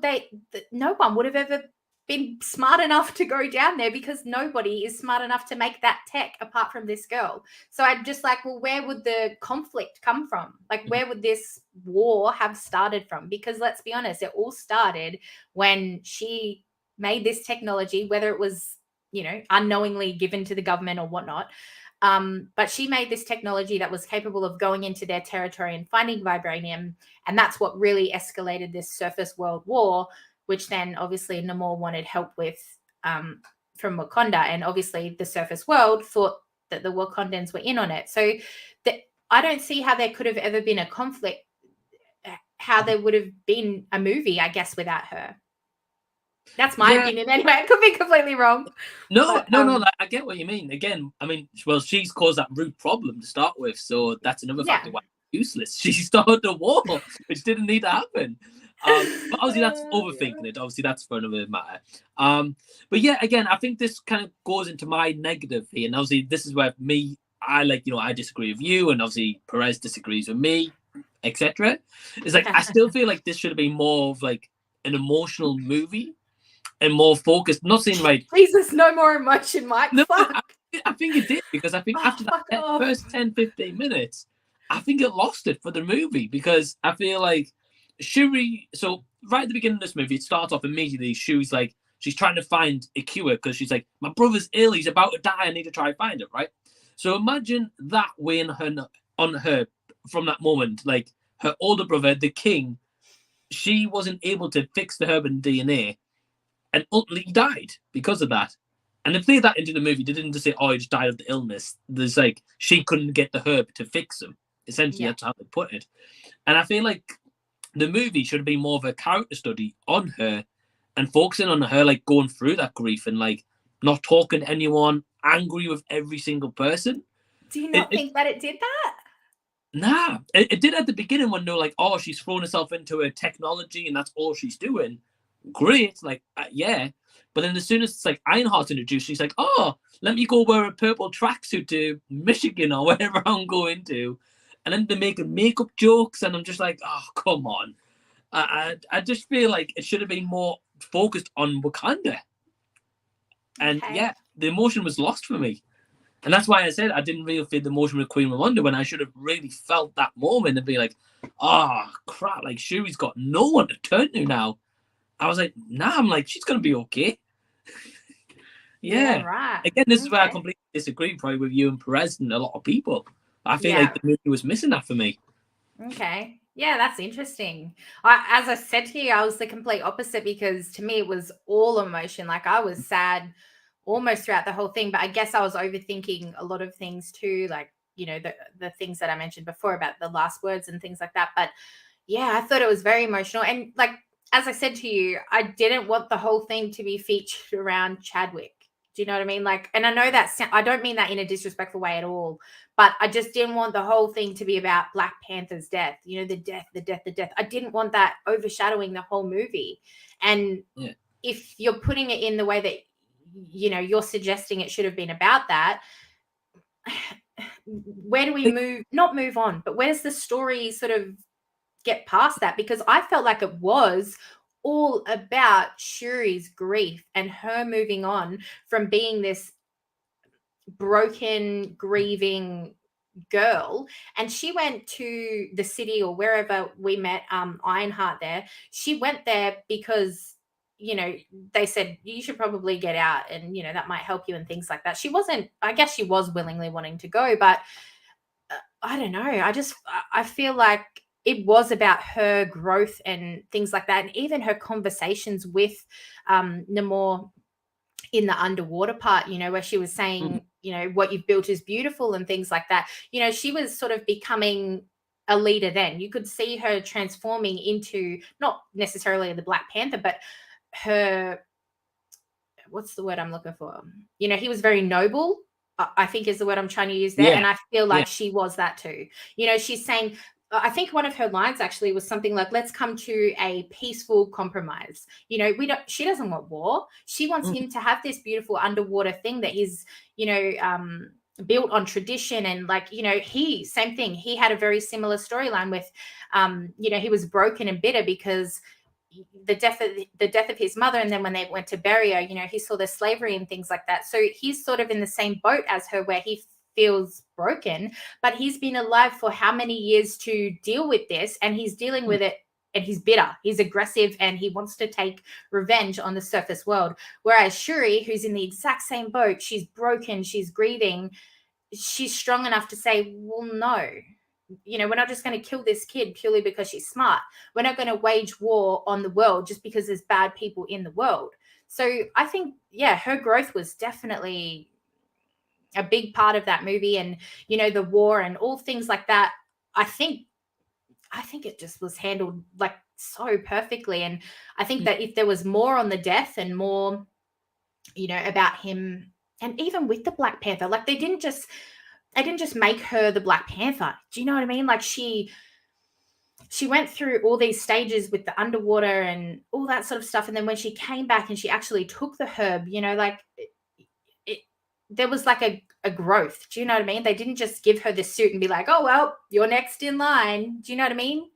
no one would have ever been smart enough to go down there because nobody is smart enough to make that tech apart from this girl. So I'd just like, well, where would the conflict come from? Like, where would this war have started from? Because let's be honest, it all started when she made this technology, whether it was, you know, unknowingly given to the government or whatnot. But she made this technology that was capable of going into their territory and finding vibranium. And that's what really escalated this surface world war, which then obviously Namor wanted help with from Wakanda. And obviously the surface world thought that the Wakandans were in on it. So I don't see how there could have ever been a conflict, how there would have been a movie, I guess, without her. That's my opinion anyway. I could be completely wrong. No, I get what you mean. Again, I mean, well, she's caused that root problem to start with, so that's another factor why it's useless. She started a war, which didn't need to happen. But obviously that's overthinking it. Obviously that's for another matter. But yeah, again, I think this kind of goes into my negative here. And obviously this is where I disagree with you, and obviously Perez disagrees with me, etc. It's like I still feel like this should have been more of like an emotional movie and more focused. Not saying like Jesus, no more emotion, Mike. No, I think it did, because I think after that first 10-15 minutes, I think it lost it for the movie, because I feel like Shuri, so right at the beginning of this movie, it starts off immediately. Shuri's like, she's trying to find a cure because she's like, my brother's ill, he's about to die, I need to try and find it, right? So imagine that weighing on her from that moment. Like, her older brother, the king, she wasn't able to fix the Herban DNA and ultimately died because of that. And they played that into the movie. They didn't just say, oh, he just died of the illness. There's like, she couldn't get the herb to fix him. Essentially, that's how they put it. And I feel like the movie should have been more of a character study on her and focusing on her, like, going through that grief and, like, not talking to anyone, angry with every single person. Do you not think that it did that? Nah. It did at the beginning when they were like, oh, she's thrown herself into a technology and that's all she's doing. Great. Like, yeah. But then as soon as it's like Ironheart's introduced, she's like, oh, let me go wear a purple tracksuit to Michigan or wherever I'm going to. and then they're making makeup jokes, and I'm just like, oh, come on. I just feel like it should have been more focused on Wakanda. And yeah, the emotion was lost for me. And that's why I said I didn't really feel the emotion with Queen Ramonda when I should have really felt that moment and be like, oh, crap, like Shuri's got no one to turn to now. I was like, nah, I'm like, she's going to be okay. Yeah, right. Again, this is where I completely disagree probably with you and Perez and a lot of people. I feel like the movie was missing that for me. Okay. Yeah, that's interesting. As I said to you, I was the complete opposite because to me it was all emotion. Like I was sad almost throughout the whole thing, but I guess I was overthinking a lot of things too, like, you know, the things that I mentioned before about the last words and things like that. But yeah, I thought it was very emotional. And like, as I said to you, I didn't want the whole thing to be featured around Chadwick. Do you know what I mean? Like, and I know that I don't mean that in a disrespectful way at all, but I just didn't want the whole thing to be about Black Panther's death. You know, the death. I didn't want that overshadowing the whole movie. And if you're putting it in the way that, you know, you're suggesting it should have been about that, where do we not move on, but where does the story sort of get past that? Because I felt like it was all about Shuri's grief and her moving on from being this broken, grieving girl. And she went to the city or wherever we met Ironheart there. She went there because, you know, they said you should probably get out and, you know, that might help you and things like that. She wasn't, I guess she was willingly wanting to go, but I don't know. I feel like it was about her growth and things like that. And even her conversations with Namor in the underwater part, you know, where she was saying, you know, what you've built is beautiful and things like that. You know, she was sort of becoming a leader then. You could see her transforming into not necessarily the Black Panther, but her, what's the word I'm looking for? You know, he was very noble, I think is the word I'm trying to use there. Yeah. And I feel like she was that too. You know, she's saying, I think one of her lines actually was something like, let's come to a peaceful compromise. You know, she doesn't want war. She wants him to have this beautiful underwater thing that is, you know, built on tradition. And like, you know, same thing. He had a very similar storyline with, you know, he was broken and bitter because the death of his mother, and then when they went to bury her, you know, he saw the slavery and things like that. So he's sort of in the same boat as her, where he feels broken, but he's been alive for how many years to deal with this, and he's dealing with it, and he's bitter, he's aggressive, and he wants to take revenge on the surface world. Whereas Shuri, who's in the exact same boat, she's broken, she's grieving, she's strong enough to say, well, no, you know, we're not just going to kill this kid purely because she's smart. We're not going to wage war on the world just because there's bad people in the world. So I think, yeah, her growth was definitely a big part of that movie. And, you know, the war and all things like that, I think it just was handled like so perfectly. And I think that if there was more on the death and more, you know, about him, and even with the Black Panther, like they didn't just make her the Black Panther. Do you know what I mean? Like she went through all these stages with the underwater and all that sort of stuff. And then when she came back and she actually took the herb, you know, like there was like a growth. Do you know what I mean? They didn't just give her the suit and be like, oh, well, you're next in line. Do you know what I mean?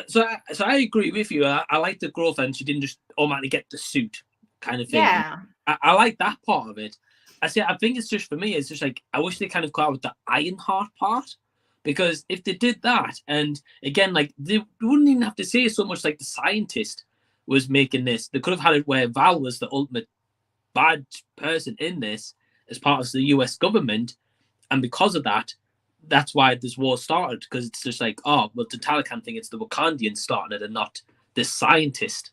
So I agree with you. I like the growth, and she didn't just automatically get the suit kind of thing. Yeah. I like that part of it. I think it's just, for me, it's just like, I wish they kind of got out with the Ironheart part, because if they did that, and again, like they wouldn't even have to say so much like the scientist was making this. They could have had it where Val was the ultimate bad person in this as part of the US government, and because of that, that's why this war started, because it's just like, oh, well, the Taliban thing, it's the Wakandians starting it and not the scientist.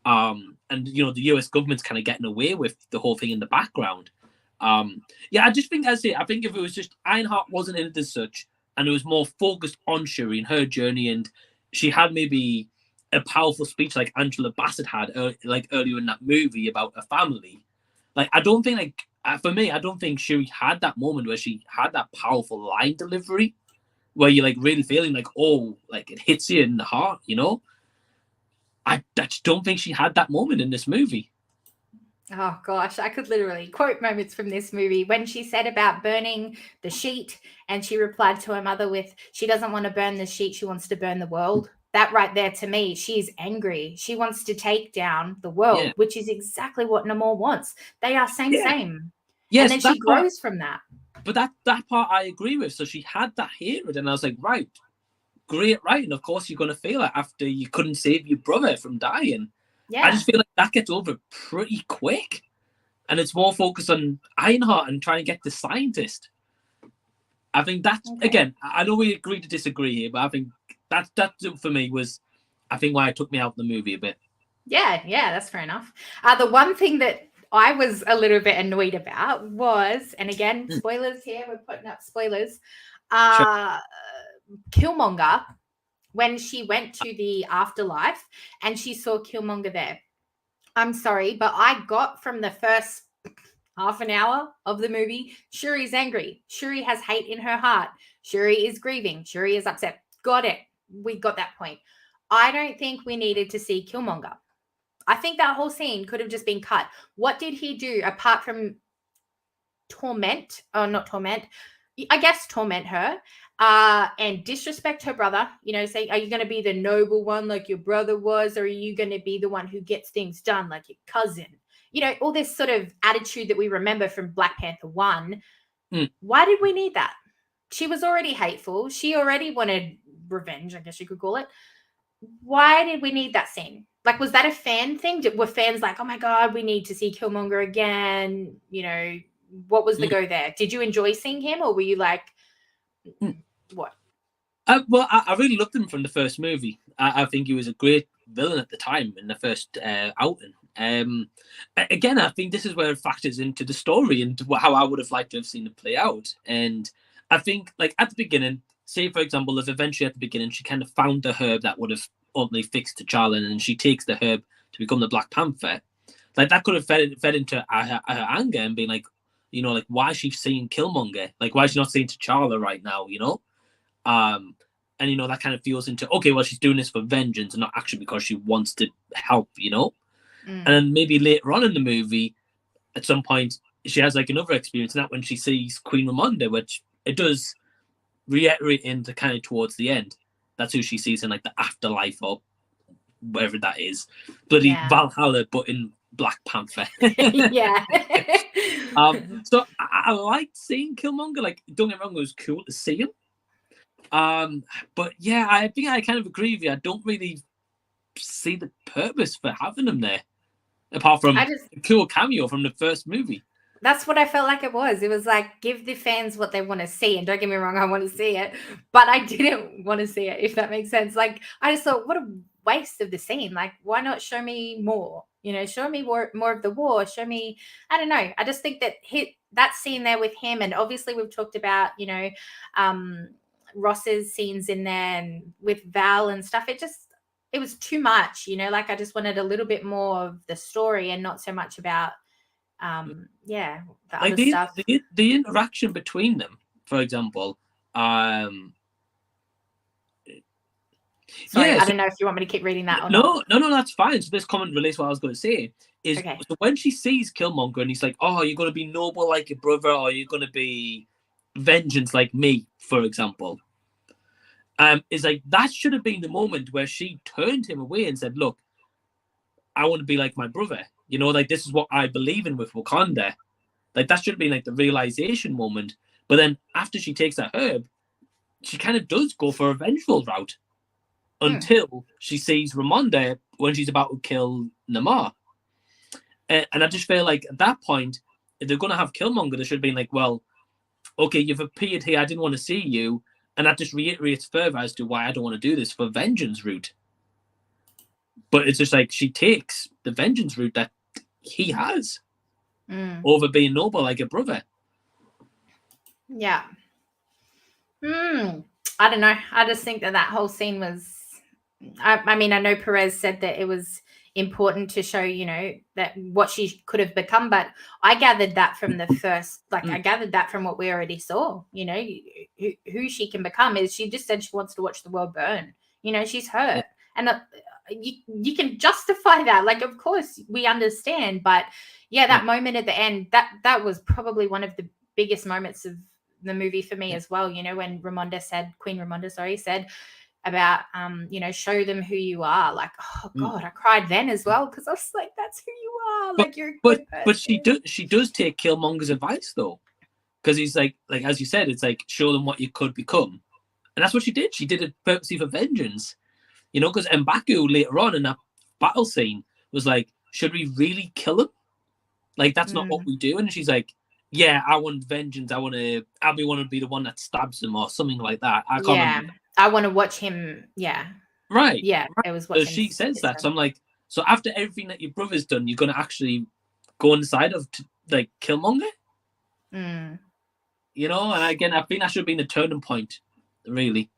And you know, the US government's kind of getting away with the whole thing in the background. I just think, I think if it was just Ironheart wasn't in it as such, and it was more focused on Shuri and her journey, and she had maybe a powerful speech like Angela Bassett had earlier in that movie about her family. Like, I don't think, like, for me, I don't think Shuri had that moment where she had that powerful line delivery where you're like really feeling like, oh, like it hits you in the heart, you know? I just don't think she had that moment in this movie. Oh gosh, I could literally quote moments from this movie when she said about burning the sheet and she replied to her mother with, she doesn't want to burn the sheet, she wants to burn the world. That right there, to me, she's angry. She wants to take down the Yeah, world, which is exactly what Namor wants. They are yeah, same. And yes, then she that part. grows from that. But that part I agree with. So she had that hatred, and I was like, right, great writing. Of course, you're gonna feel it after you couldn't save your brother from dying. I Yeah. just feel like that gets over pretty quick, and it's more focused on Ironheart and trying to get the scientist. I think that's Okay. again. I know we agree to disagree here, but I think that for me was, I think, why it took me out of the movie a bit. Yeah, that's fair enough. The one thing that I was a little bit annoyed about was, and again, spoilers here, we're putting up spoilers. Sure. Killmonger, when she went to the afterlife and she saw Killmonger there. I'm sorry, but I got from the first half an hour of the movie, Shuri's angry. Shuri has hate in her heart. Shuri is grieving. Shuri is upset. Got it. We got that point. I don't think we needed to see Killmonger. I think that whole scene could have just been cut. What did he do apart from torment, or not torment, I guess torment her, and disrespect her brother? Say, are you going to be the noble one like your brother was, or are you going to be the one who gets things done like your cousin? All this sort of attitude that we remember from Black Panther 1. Why did we need that? She was already hateful. She already wanted revenge, I guess you could call it. Why did we need that scene? Like, was that a fan thing? Were fans like, oh my God, we need to see Killmonger again? What was the go there? Did you enjoy seeing him, or were you like, what? Well, I really loved him from the first movie. I think he was a great villain at the time in the first outing. Again, I think this is where it factors into the story and how I would have liked to have seen it play out. And I think, like, at the beginning, say, for example, if eventually at the beginning she kind of found the herb that would have ultimately fixed T'Challa, and she takes the herb to become the Black Panther, like, that could have fed into her anger and being like, like, why is she seeing Killmonger? Like, why is she not seeing T'Challa right now, and that kind of feels into, okay, well, she's doing this for vengeance and not actually because she wants to help, And then maybe later on in the movie, at some point, she has like another experience, and that when she sees Queen Ramonda, which it does reiterate into kind of towards the end. That's who she sees in like the afterlife or wherever that is. Bloody Valhalla, but in Black Panther. Yeah. So I liked seeing Killmonger. Like, don't get me wrong, it was cool to see him. But yeah, I think I kind of agree with you. I don't really see the purpose for having him there, apart from a cool cameo from the first movie. That's what I felt like it was. It was like, give the fans what they want to see. And don't get me wrong, I want to see it, but I didn't want to see it, if that makes sense. Like, I just thought, what a waste of the scene. Like, why not show me more? Show me more of the war. Show me, I don't know. I just think that that scene there with him, and obviously we've talked about, Ross's scenes in there and with Val and stuff. It was too much, like, I just wanted a little bit more of the story and not so much about the like other stuff. The interaction between them, for example. Sorry, I don't know if you want me to keep reading that or not. No, that's fine. So this comment relates to what I was going to say. Is okay. So when she sees Killmonger and he's like, "Oh, you're going to be noble like your brother, or you're going to be vengeance like me," for example. Is like, that should have been the moment where she turned him away and said, "Look, I want to be like my brother. Like, this is what I believe in with Wakanda." Like, that should have been like the realization moment. But then after she takes that herb, she kind of does go for a vengeful route until she sees Ramonda when she's about to kill Namor. And I just feel like at that point, if they're going to have Killmonger, they should have been like, well, okay, you've appeared here, I didn't want to see you. And that just reiterates further as to why I don't want to do this for vengeance route. But it's just like, she takes the vengeance route that he has over being noble like a brother. Yeah. I don't know. I just think that whole scene was, I mean, I know Perez said that it was important to show, that what she could have become, but I gathered that from the first, I gathered that from what we already saw, who she can become. Is she just said she wants to watch the world burn. She's hurt. And you can justify that. Like, of course, we understand. But yeah, that moment at the end, that was probably one of the biggest moments of the movie for me as well. You know, when Queen Ramonda, said about, show them who you are. Like, oh God, I cried then as well because I was like, that's who you are. Like, you're a good person. But she does take Killmonger's advice though, because he's like as you said, it's like show them what you could become, and that's what she did. She did it purposely for vengeance, you know. Because M'Baku later on in that battle scene was like, should we really kill him? Like, that's not what we do. And she's like, yeah, I want vengeance. I want to be the one that stabs him or something like that. I can't remember. I want to watch him. Yeah. Right. Yeah. Right. It was so she says that. So I'm like, so after everything that your brother's done, you're going to actually go on the side of like Killmonger? You know, and again, I think that should have been the turning point, really.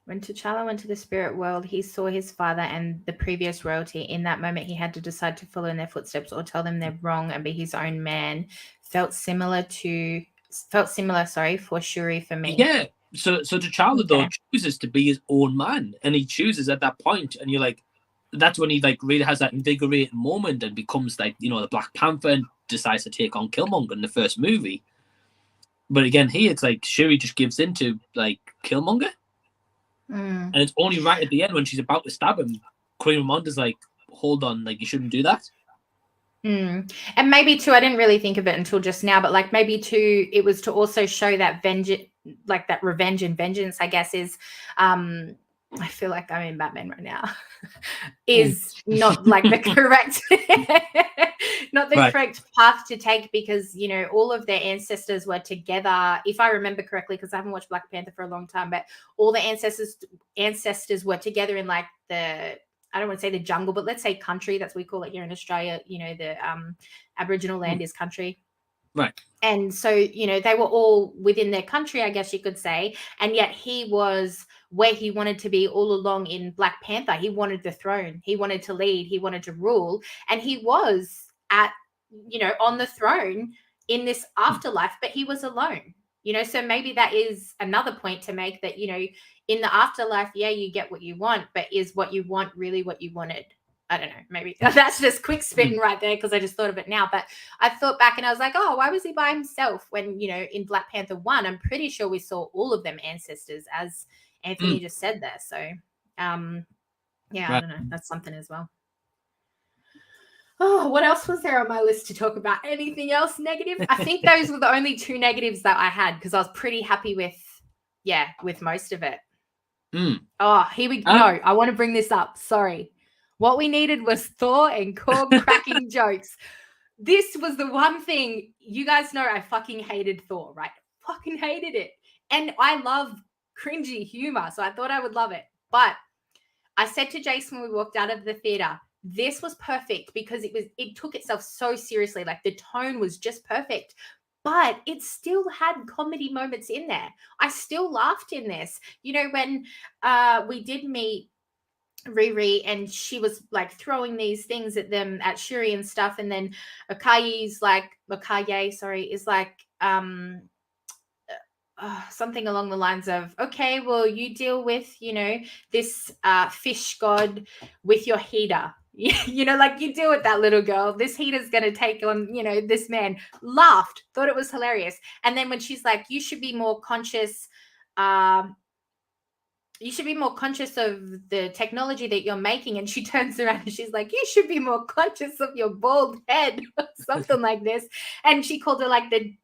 When T'Challa went to the spirit world, he saw his father and the previous royalty. In that moment, he had to decide to follow in their footsteps or tell them they're wrong and be his own man. Felt similar, for Shuri for me. Yeah. So T'Challa though chooses to be his own man, and he chooses at that point, and you're like, that's when he like really has that invigorating moment and becomes like, you know, the Black Panther and decides to take on Killmonger in the first movie. But again, here it's like Shuri just gives in to like Killmonger. And it's only right at the end when she's about to stab him, Queen Ramonda's like, hold on, like, you shouldn't do that. And maybe too, I didn't really think of it until just now, but like maybe too, it was to also show that vengeance, like that revenge and vengeance, I guess, is I feel like I'm in Batman right now, is not like the correct correct path to take, because, you know, all of their ancestors were together, if I remember correctly, because I haven't watched Black Panther for a long time, but all the ancestors were together in like the, I don't want to say the jungle, but let's say country. That's what we call it here in Australia. You know, the Aboriginal land is country. Right. And so, you know, they were all within their country, I guess you could say. And yet he was where he wanted to be all along in Black Panther. He wanted the throne. He wanted to lead. He wanted to rule. And he was on the throne in this afterlife, but he was alone. You know, so maybe that is another point to make, that, you know, in the afterlife, yeah, you get what you want, but is what you want really what you wanted? I don't know. Maybe that's just quick spitting right there because I just thought of it now. But I thought back and I was like, oh, why was he by himself when, you know, in Black Panther 1, I'm pretty sure we saw all of them ancestors, as Anthony just said there. So, I don't know. That's something as well. Oh, what else was there on my list to talk about? Anything else negative? I think those were the only two negatives that I had, because I was pretty happy with most of it. Oh, here we go. No, I want to bring this up. Sorry. What we needed was Thor and Korg cracking jokes. This was the one thing, you guys know I fucking hated Thor, right? Fucking hated it. And I love cringy humor, so I thought I would love it. But I said to Jason when we walked out of the theater, this was perfect because it took itself so seriously. Like, the tone was just perfect, but it still had comedy moments in there. I still laughed in this. You know, when we did meet Riri and she was like throwing these things at them, at Shuri and stuff, and then Okaye is like something along the lines of, okay, well, you deal with, you know, this fish god with your heater. You know, like, you deal with that little girl. This heater's going to take on, you know, this man. Laughed, thought it was hilarious. And then when she's like, you should be more conscious of the technology that you're making. And she turns around and she's like, you should be more conscious of your bald head, something like this. And she called her like the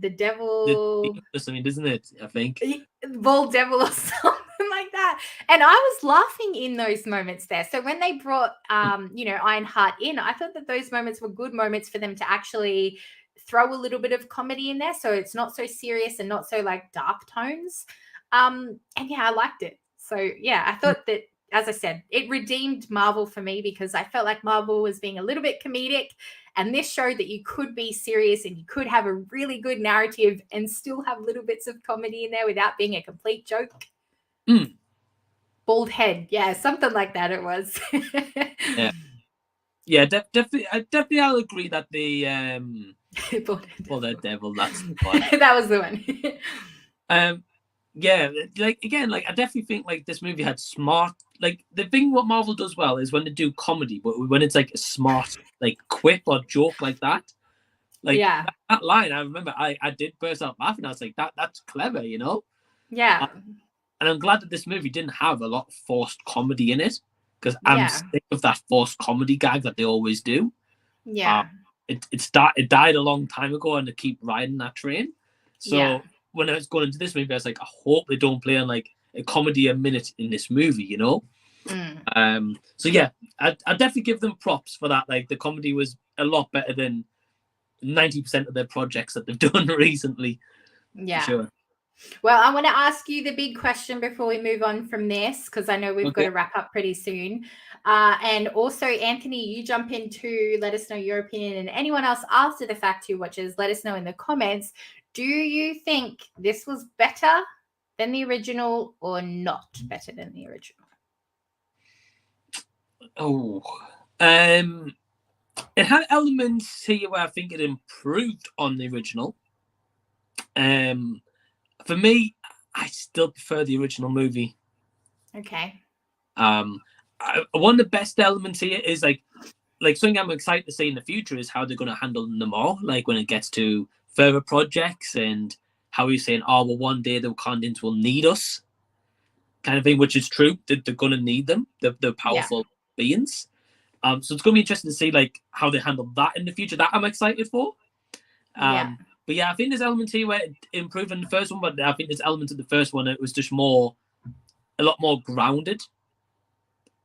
devil, isn't it? I think bald devil or something like that. And I was laughing in those moments there. So when they brought Ironheart in, I thought that those moments were good moments for them to actually throw a little bit of comedy in there, so it's not so serious and not so like dark tones. And I liked it. So I thought that, as I said, it redeemed Marvel for me, because I felt like Marvel was being a little bit comedic, and this showed that you could be serious and you could have a really good narrative and still have little bits of comedy in there without being a complete joke. Bald head. Yeah, something like that it was. Definitely I'll agree that the Bald Devil, that's the one. That was the one. I definitely think like this movie had smart like the thing what Marvel does well is when they do comedy, but when it's like a smart like quip or joke like that. Like that line, I remember I did burst out laughing. I was like, that's clever, you know? Yeah. And I'm glad that this movie didn't have a lot of forced comedy in it, because I'm sick of that forced comedy gag that they always do. Yeah. It died a long time ago, and they keep riding that train. So when I was going into this movie, I was like, I hope they don't play on like a comedy a minute in this movie, you know? So yeah, I definitely give them props for that. Like the comedy was a lot better than 90% of their projects that they've done recently. Yeah. Sure. Well, I want to ask you the big question before we move on from this, because I know we've got to wrap up pretty soon. And also, Anthony, you jump in to let us know your opinion, and anyone else after the fact who watches, let us know in the comments. Do you think this was better than the original or not better than the original? It had elements here where I think it improved on the original. For me, I still prefer the original movie. Okay. One of the best elements here is like something I'm excited to see in the future is how they're going to handle them more. Like when it gets to further projects and how he's saying, oh, well, one day the Wakandans will need us, kind of thing, which is true. They're going to need them. They're powerful beings. So it's going to be interesting to see like how they handle that in the future. That I'm excited for. But yeah, I think there's elements here where it improved in the first one, but I think there's elements of the first one it was just a lot more grounded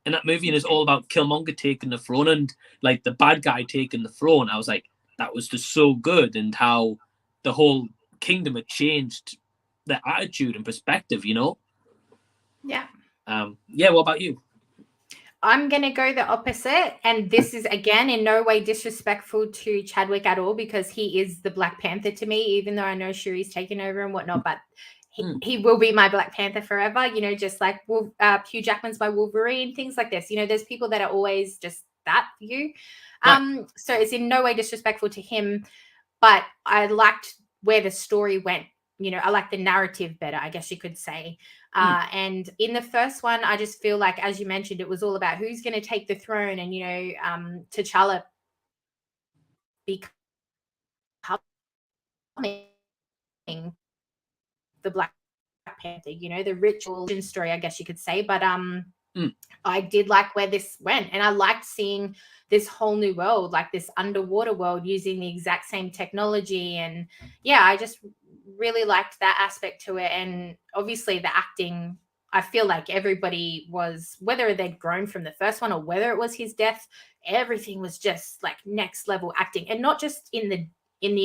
in that movie, and it's all about Killmonger taking the throne and like the bad guy taking the throne. I was like, that was just so good, and how the whole kingdom had changed their attitude and perspective, you know? Yeah. What about you? I'm going to go the opposite. And this is, again, in no way disrespectful to Chadwick at all, because he is the Black Panther to me, even though I know Shuri's taken over and whatnot, but he will be my Black Panther forever, you know, just like Hugh Jackman's my Wolverine, things like this. You know, there's people that are always just that for you. So it's in no way disrespectful to him, but I liked where the story went. You know, I like the narrative better, I guess you could say. And in the first one, I just feel like, as you mentioned, it was all about who's going to take the throne, and, you know, T'Challa becoming the Black Panther, you know, the ritual story, I guess you could say. But I did like where this went, and I liked seeing this whole new world, like this underwater world using the exact same technology. And yeah, I just really liked that aspect to it. And obviously the acting, I feel like everybody was, whether they'd grown from the first one or whether it was his death, everything was just like next level acting. And not just in the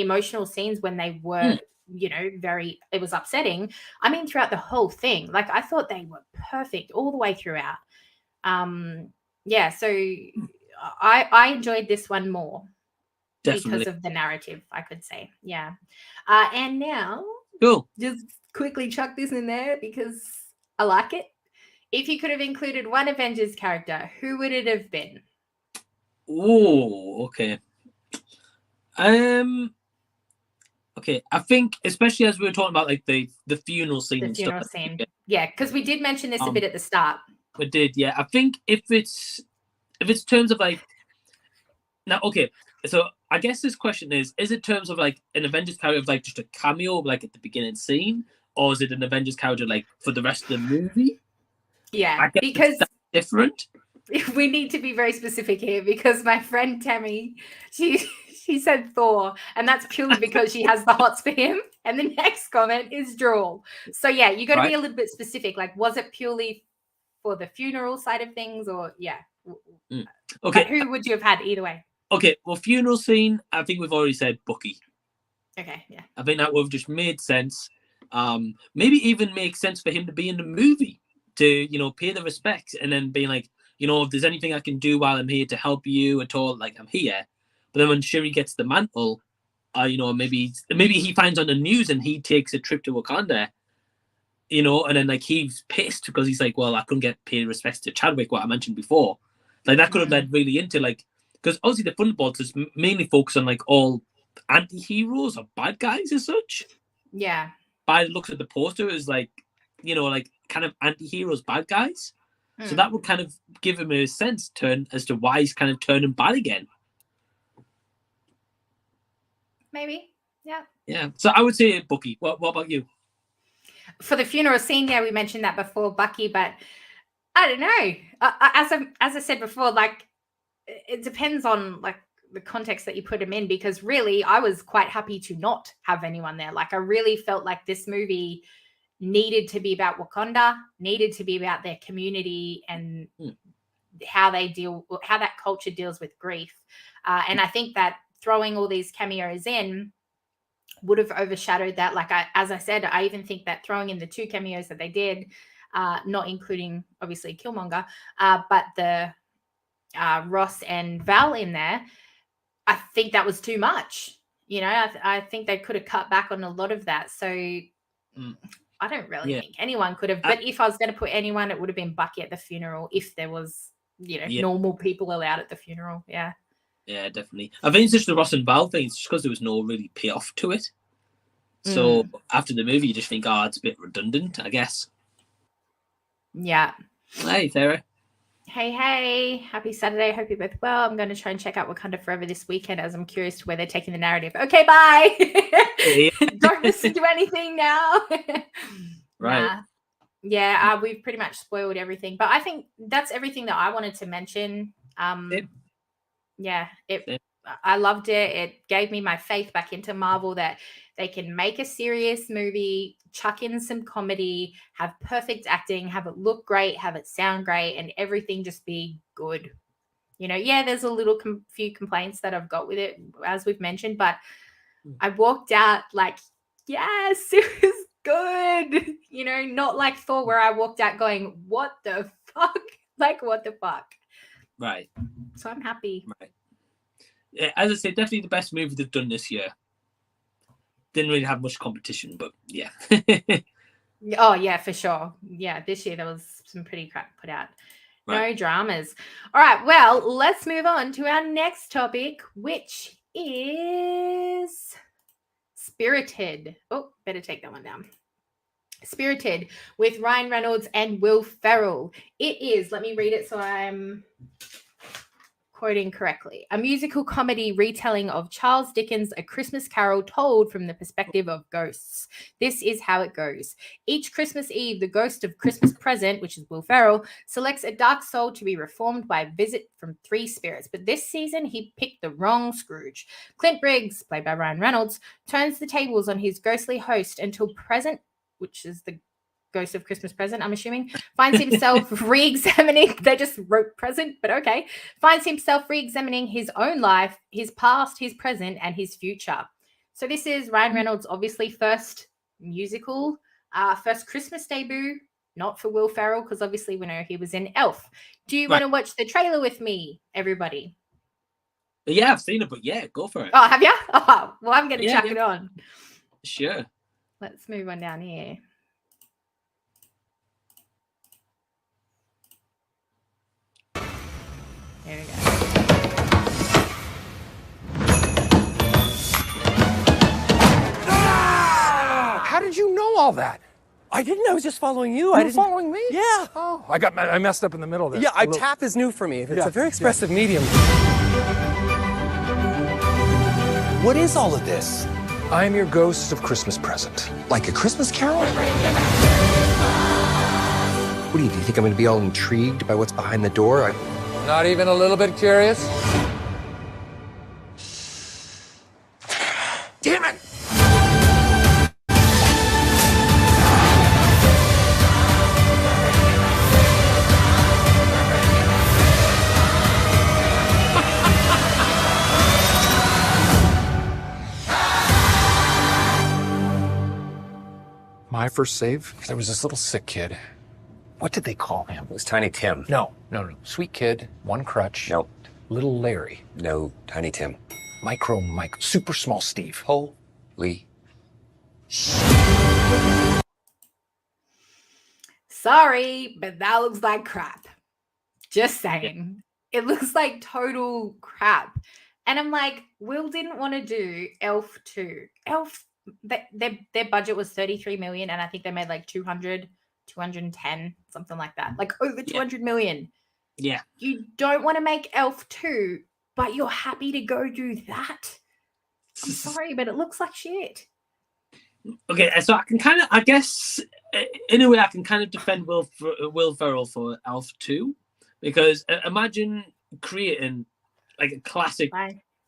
emotional scenes when they were you know, it was upsetting. I mean, throughout the whole thing, like I thought they were perfect all the way throughout. So I enjoyed this one more. Definitely. Because of the narrative, I could say. Yeah. And now, just quickly chuck this in there because I like it. If you could have included one Avengers character, who would it have been? Oh, okay. Okay, I think especially as we were talking about like the funeral scene and stuff. Yeah, because we did mention this a bit at the start. We did, yeah. I think if it's terms of like now, okay. So I guess this question is it terms of like an Avengers character of like just a cameo like at the beginning scene, or is it an Avengers character like for the rest of the movie? Yeah, because that's different. We need to be very specific here, because my friend Tammy, she said Thor, and that's purely because she has the hots for him. And the next comment is Drawl. So yeah, you got to be a little bit specific. Like, was it purely for the funeral side of things, or Okay, but who would you have had either way? Okay, well, funeral scene, I think we've already said Bucky. Okay, yeah. I think that would have just made sense. Maybe even make sense for him to be in the movie, to, you know, pay the respects, and then being like, you know, if there's anything I can do while I'm here to help you at all, like, I'm here. But then when Shuri gets the mantle, you know, maybe he finds on the news and he takes a trip to Wakanda, you know, and then like he's pissed because he's like, well, I couldn't get paid respects to Chadwick, what I mentioned before. Like that could have led really into like, because obviously the Thunderbolts is mainly focused on like all anti-heroes or bad guys as such. Yeah. By the looks of the poster, is like, you know, like kind of anti-heroes, bad guys. So that would kind of give him a sense turn as to why he's kind of turning bad again. Maybe, yeah. Yeah. So I would say Bucky. What about you? For the funeral scene, yeah, we mentioned that before, Bucky, but I don't know. As I said before, like, it depends on like the context that you put him in, because really I was quite happy to not have anyone there. Like, I really felt like this movie needed to be about Wakanda, needed to be about their community and how that culture deals with grief. And I think that throwing all these cameos in would have overshadowed that. Like, as I said, I even think that throwing in the 2 cameos that they did, not including obviously Killmonger, but the Ross and Val in there, I think that was too much. You know, I think they could have cut back on a lot of that. So I don't really think anyone could have. But if I was going to put anyone, it would have been Bucky at the funeral, if there was, normal people allowed at the funeral. Yeah. Yeah, definitely. I think it's just the Ross and Val thing. It's just because there was no really payoff to it. So after the movie, you just think, it's a bit redundant, I guess. Yeah. Hey, Sarah. Hey. Happy Saturday. Hope you're both well. I'm going to try and check out Wakanda Forever this weekend, as I'm curious to where they're taking the narrative. Okay, bye. Don't listen to anything now. Right. Nah. Yeah, we've pretty much spoiled everything. But I think that's everything that I wanted to mention. Yeah, I loved it. It gave me my faith back into Marvel that they can make a serious movie, chuck in some comedy, have perfect acting, have it look great, have it sound great, and everything just be good. There's a few complaints that I've got with it, as we've mentioned, but I walked out like, yes, it was good. Not like Thor, where I walked out going, what the fuck? Like, what the fuck? Right. So I'm happy. Right. Yeah, as I said, definitely the best movie they've done this year. Didn't really have much competition, but yeah. Oh, yeah, for sure. Yeah, this year there was some pretty crap put out. Right. No dramas. All right, well, let's move on to our next topic, which is Spirited. Oh, better take that one down. Spirited with Ryan Reynolds and Will Ferrell. It is, let me read it so I'm quoting correctly, a musical comedy retelling of Charles Dickens' A Christmas Carol told from the perspective of ghosts. This is how it goes. Each Christmas Eve, the ghost of Christmas Present, which is Will Ferrell, selects a dark soul to be reformed by a visit from 3 spirits. But this season, he picked the wrong Scrooge. Clint Briggs, played by Ryan Reynolds, turns the tables on his ghostly host until Present, which is the ghost of Christmas Present, I'm assuming, finds himself re-examining, they just wrote present, but okay, finds himself re-examining his own life, his past, his present, and his future. So this is Ryan Reynolds' obviously first musical, first Christmas debut, not for Will Ferrell, because obviously we know he was in Elf. Do you want to watch the trailer with me, everybody? Yeah, I've seen it, but yeah, go for it. Oh, have you? Oh, well, I'm going to chuck it on. Sure. Let's move on down here. There we go. How did you know all that? I didn't. I was just following you. You were following me? Yeah. Oh, I messed up in the middle there. Yeah, tap is new for me. It's a very expressive medium. What is all of this? I am your ghost of Christmas Present. Like a Christmas Carol? What do you think I'm going to be all intrigued by what's behind the door? Not even a little bit curious? Damn it! My first save, there was this little sick kid. What did they call him? It was Tiny Tim. No. Sweet kid, one crutch. No. Little Larry. No, Tiny Tim. Micro Mike. Super small Steve. Holy. Sorry, but that looks like crap. Just saying. It looks like total crap. And I'm like, Will didn't want to do Elf 2. Elf, their budget was $33 million, and I think they made like 200 210, something like that. Like over 200 million. Yeah. You don't want to make Elf 2, but you're happy to go do that? I'm sorry, but it looks like shit. Okay, so I can kind of, I guess, in a way, I can kind of defend Will Ferrell for Elf 2, because imagine creating like a classic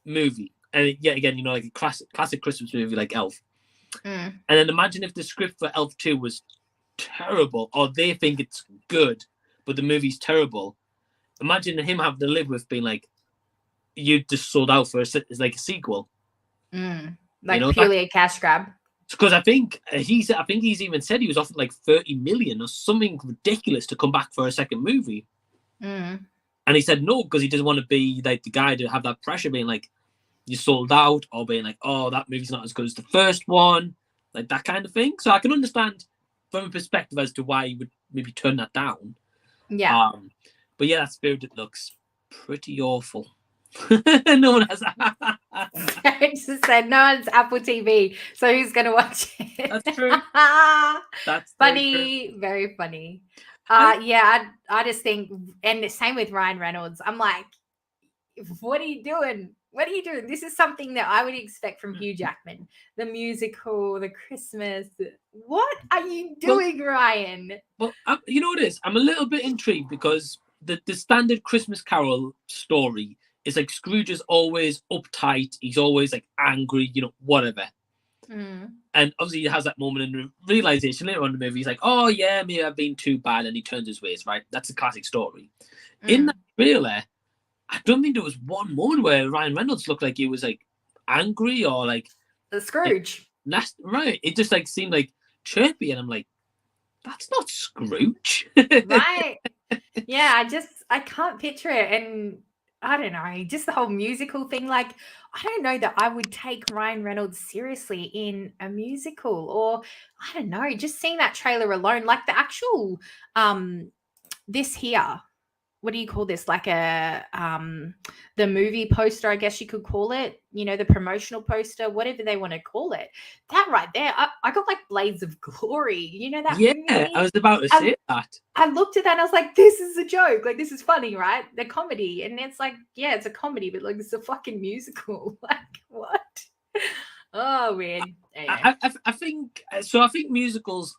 movie, and yet again, like a classic Christmas movie like Elf, and then imagine if the script for Elf 2 was terrible, or they think it's good, but the movie's terrible. Imagine him having to live with being like, you just sold out for like a sequel, like purely a cash grab. Because I think he's even said he was offered like 30 million or something ridiculous to come back for a second movie. And he said no, because he doesn't want to be like the guy to have that pressure being like, you sold out, or being like, oh, that movie's not as good as the first one, like that kind of thing. So I can understand from a perspective as to why you would maybe turn that down. Yeah. But yeah, that Spirited looks pretty awful. No one has. I just said no one's Apple TV, so who's gonna watch it? That's true. That's funny, very funny. I just think, and the same with Ryan Reynolds. I'm like, what are you doing? What are you doing? This is something that I would expect from Hugh Jackman. The musical, the Christmas. What are you doing, Ryan? Well, you know what it is? I'm a little bit intrigued because the standard Christmas Carol story is like Scrooge is always uptight. He's always like angry, whatever. And obviously he has that moment in realization later on in the movie. He's like, oh yeah, maybe I've been too bad. And he turns his ways, right? That's a classic story. In that trailer, I don't think there was one moment where Ryan Reynolds looked like he was like angry or like the Scrooge. Like, right. It just like seemed like chirpy. And I'm like, that's not Scrooge. Right. Yeah, I can't picture it. And I don't know, just the whole musical thing. Like, I don't know that I would take Ryan Reynolds seriously in a musical, or I don't know, just seeing that trailer alone, like the actual, this here, what do you call this? Like the movie poster, I guess you could call it, the promotional poster, whatever they want to call it. That right there, I got like Blades of Glory, that yeah, movie? I was about to say that. I looked at that and I was like, this is a joke. Like, this is funny, right? The comedy. And it's like, yeah, it's a comedy, but like, it's a fucking musical. Like, what? Oh, man. Anyway. I think musicals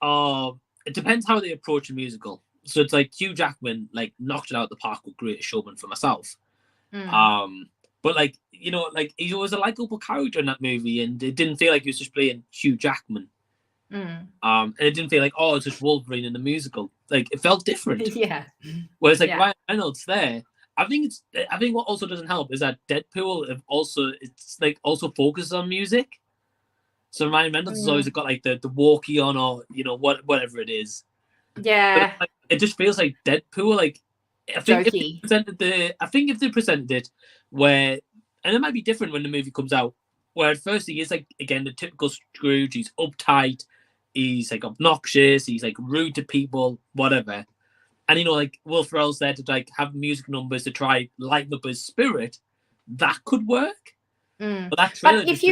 it depends how they approach a musical. So it's like Hugh Jackman like knocked it out of the park with Greatest Showman for myself. But like, like he was a likable character in that movie, and it didn't feel like he was just playing Hugh Jackman. And it didn't feel like, oh, it's just Wolverine in the musical. Like, it felt different. Yeah. Whereas like Ryan Reynolds there, I think what also doesn't help is that Deadpool also focuses on music. So Ryan Reynolds has always got like the walkie on, or whatever it is. Yeah. But, like, it just feels like Deadpool. Like, I think if they presented it where, and it might be different when the movie comes out, where at first he is like, again, the typical Scrooge. He's uptight, he's like obnoxious, he's like rude to people, whatever. And like Will Ferrell's there to like have music numbers to try lighten up his spirit. That could work. But that trailer, but if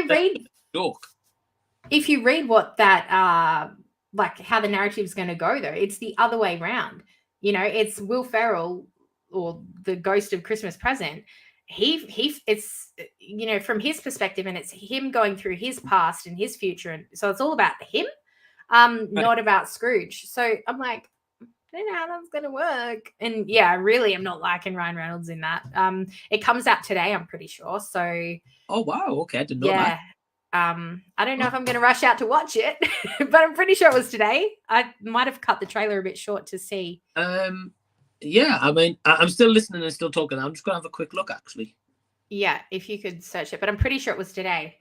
you read what that like how the narrative's going to go, though, it's the other way around. It's Will Ferrell, or the ghost of Christmas Present. It's from his perspective, and it's him going through his past and his future, and so it's all about him, not about Scrooge. So I'm like, I don't know how that's gonna work. And yeah, I really am not liking Ryan Reynolds in that. It comes out today, I'm pretty sure. So oh wow, okay, I didn't know that. I don't know if I'm going to rush out to watch it, but I'm pretty sure it was today. I might have cut the trailer a bit short to see. Yeah, I mean, I'm still listening and still talking. I'm just going to have a quick look, actually. Yeah, if you could search it, but I'm pretty sure it was today.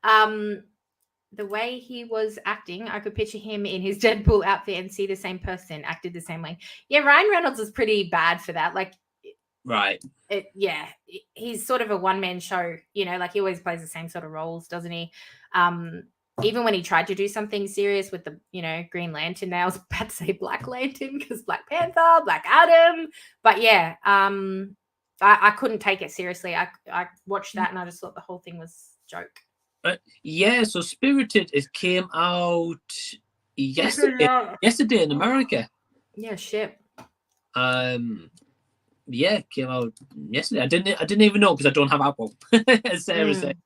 The way he was acting, I could picture him in his Deadpool outfit and see the same person acted the same way. Yeah, Ryan Reynolds is pretty bad for that. Like, right. He's sort of a one-man show, like he always plays the same sort of roles, doesn't he? Even when he tried to do something serious with the, Green Lantern, I was about to say Black Lantern because Black Panther, Black Adam. But yeah, I couldn't take it seriously. I watched that and I just thought the whole thing was a joke. Yeah, so Spirited, it came out yesterday in America. Yeah, shit. Yeah, came out yesterday. I didn't even know because I don't have Apple. As Sarah said.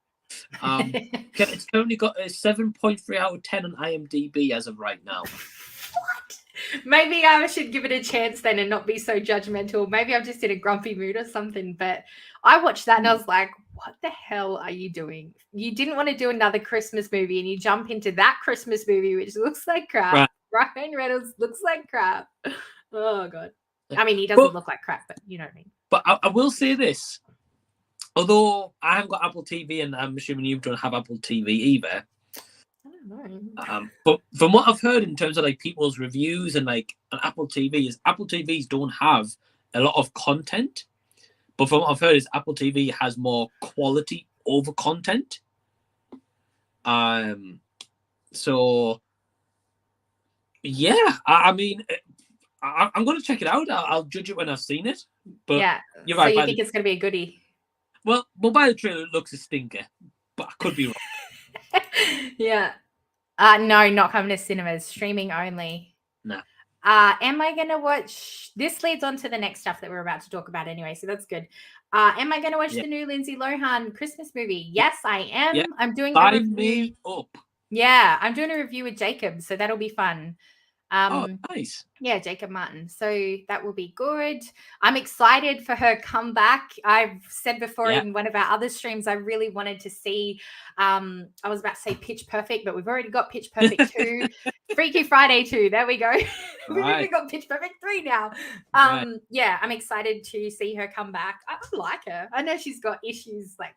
It's currently got a 7.3 out of 10 on IMDb as of right now. What? Maybe I should give it a chance then and not be so judgmental. Maybe I'm just in a grumpy mood or something. But I watched that and I was like, what the hell are you doing? You didn't want to do another Christmas movie and you jump into that Christmas movie, which looks like crap. Right. Ryan Reynolds looks like crap. Oh, God. I mean, he doesn't look like crap, but you know what I mean. But I will say this. Although I haven't got Apple TV and I'm assuming you don't have Apple TV either. I don't know. But from what I've heard in terms of like people's reviews and like on Apple TV is Apple TVs don't have a lot of content. But from what I've heard is Apple TV has more quality over content. So yeah, I mean, I'm going to check it out. I'll judge it when I've seen it. But yeah, you're right. So you think it's going to be a goodie? Well, by the trailer, it looks a stinker, but I could be wrong. Yeah. No, not coming to cinemas. Streaming only. No. Am I going to watch... This leads on to the next stuff that we're about to talk about anyway, so that's good. Am I going to watch the new Lindsay Lohan Christmas movie? Yes, I am. Yeah. I'm doing a review. Me up. Yeah, I'm doing a review with Jacob, so that'll be fun. Nice. Yeah, Jacob Martin. So that will be good. I'm excited for her comeback. I've said before in one of our other streams, I really wanted to see, I was about to say Pitch Perfect, but we've already got Pitch Perfect 2. Freaky Friday 2. There we go. We've even got Pitch Perfect 3 now. Yeah, I'm excited to see her come back. I like her. I know she's got issues like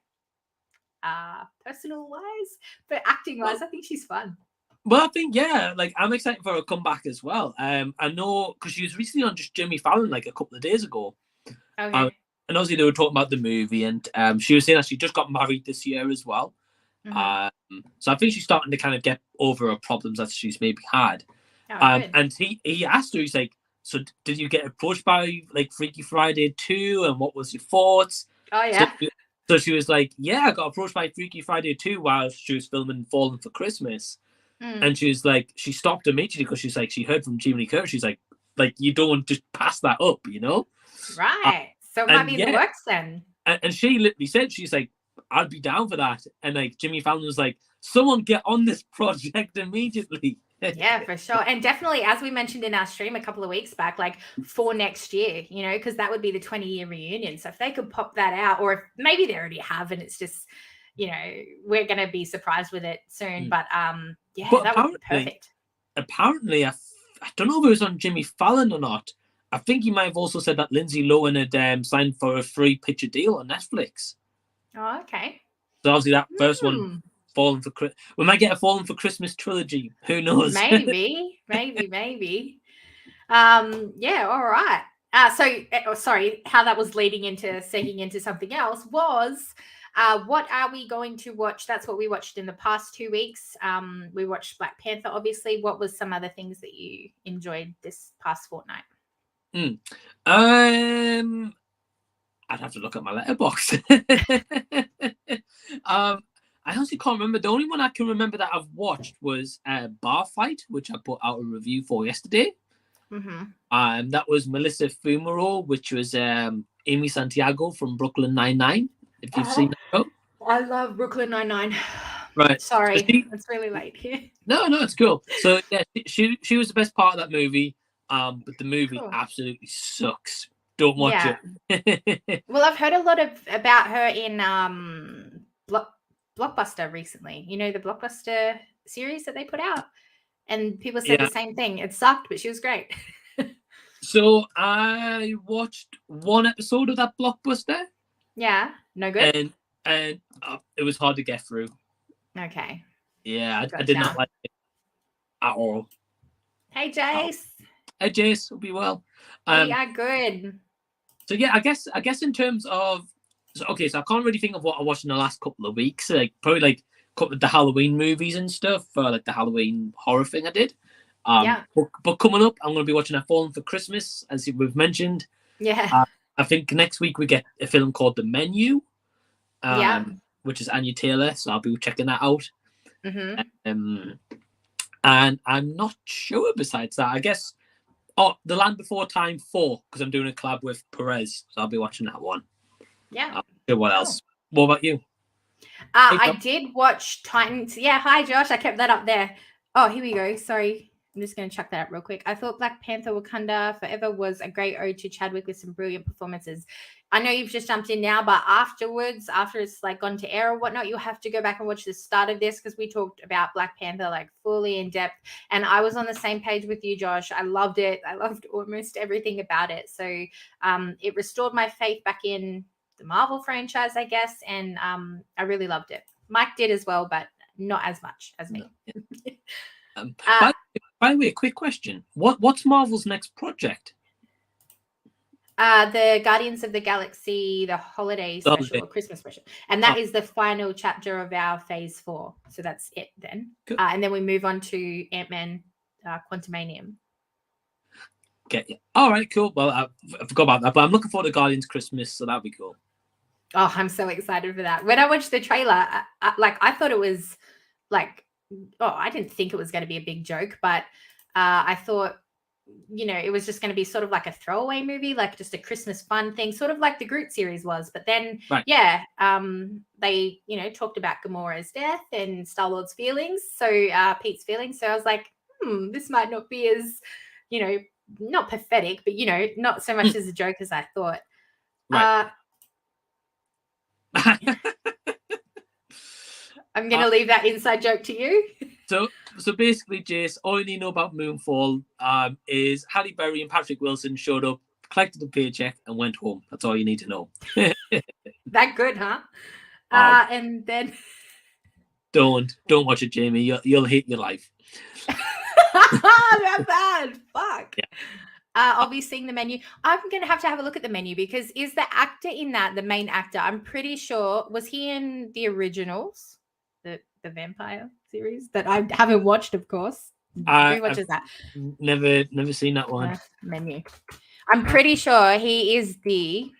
personal wise, but acting wise, I think she's fun. Well, I think, like I'm excited for her comeback as well. I know because she was recently on just Jimmy Fallon like a couple of days ago. Okay. And obviously they were talking about the movie and she was saying that she just got married this year as well. Mm-hmm. So I think she's starting to kind of get over her problems that she's maybe had. And he asked her, he's like, so did you get approached by like Freaky Friday 2 and what was your thoughts? Oh, yeah. So she was like, yeah, I got approached by Freaky Friday 2 while she was filming Falling for Christmas. And she was like, she stopped immediately because she's like, she heard from Jiminy Curtis. She's like, you don't just pass that up, you know? Right. So it might be the works then. And she literally said, she's like, I'd be down for that. And like Jimmy Fallon was like, someone get on this project immediately. Yeah, for sure. And definitely, as we mentioned in our stream a couple of weeks back, like for next year, you know, because that would be the 20-year reunion. So if they could pop that out, or if maybe they already have and it's just, you know, we're going to be surprised with it soon. But that would be perfect. Apparently, I don't know if it was on Jimmy Fallon or not. I think he might have also said that Lindsay Lohan had signed for a free picture deal on Netflix. Oh, okay. So obviously that first one, Fallen for Christmas. We might get a Fallen for Christmas trilogy. Who knows? Maybe. Yeah, all right. Sorry, how that was leading into segueing into something else was... what are we going to watch? That's what we watched in the past 2 weeks. We watched Black Panther, obviously. What was some other things that you enjoyed this past fortnight? I'd have to look at my letterbox. I honestly can't remember. The only one I can remember that I've watched was Bar Fight, which I put out a review for yesterday. Mm-hmm. That was Melissa Fumero, which was Amy Santiago from Brooklyn Nine-Nine. If you've seen that show. I love Brooklyn Nine-Nine. Right. Sorry, it's really late here. No, it's cool. So yeah, she was the best part of that movie. But the movie absolutely sucks. Don't watch it. Well, I've heard a lot about her in Blockbuster recently. You know, the Blockbuster series that they put out, and people said the same thing. It sucked, but she was great. So I watched one episode of that Blockbuster. Yeah, no good. And it was hard to get through. Okay. Yeah, I did not like it at all. Hey, Jace. Hey, Jace. Hope you well. We are good. So yeah, I guess in terms of so I can't really think of what I watched in the last couple of weeks. Like probably like a couple of the Halloween movies and stuff, like the Halloween horror thing I did. But coming up, I'm going to be watching A Fallen for Christmas, as we've mentioned. Yeah. I think next week we get a film called The Menu, which is Anya Taylor, so I'll be checking that out. Mm-hmm. And I'm not sure besides that. I guess, The Land Before Time 4, because I'm doing a collab with Perez. So I'll be watching that one. Yeah. What else? What about you? I did watch Titans. Yeah, hi, Josh. I kept that up there. Oh, here we go. Sorry. I'm just going to chuck that up real quick. I thought Black Panther Wakanda Forever was a great ode to Chadwick with some brilliant performances. I know you've just jumped in now, but afterwards, after it's like gone to air or whatnot, you'll have to go back and watch the start of this because we talked about Black Panther like fully in depth. And I was on the same page with you, Josh. I loved it. I loved almost everything about it. So it restored my faith back in the Marvel franchise, I guess. And I really loved it. Mike did as well, but not as much as me. No. By the way, a quick question. What's Marvel's next project? The Guardians of the Galaxy, the holiday special or Christmas special. And that is the final chapter of our phase 4. So that's it then. And then we move on to Ant-Man Quantumanium. Okay. All right, cool. Well, I forgot about that, but I'm looking forward to Guardians Christmas, so that'll be cool. Oh, I'm so excited for that. When I watched the trailer, I thought it was like, I didn't think it was going to be a big joke, but I thought, it was just going to be sort of like a throwaway movie, like just a Christmas fun thing, sort of like the Groot series was. But then, they, talked about Gamora's death and Star-Lord's feelings. So Pete's feelings. So I was like, this might not be as, not pathetic, but, not so much as a joke as I thought. Right. I'm going to leave that inside joke to you. So basically, Jace, all you need to know about Moonfall is Halle Berry and Patrick Wilson showed up, collected the paycheck, and went home. That's all you need to know. That good, huh? And then don't watch it, Jamie. You'll hate your life. That bad. Fuck. Yeah. I'll be seeing the menu. I'm going to have a look at the menu because is the actor in that the main actor? I'm pretty sure. Was he in the originals, the vampire series that I haven't watched, of course? Who watches that? Never seen that one. Menu. I'm pretty sure he is the.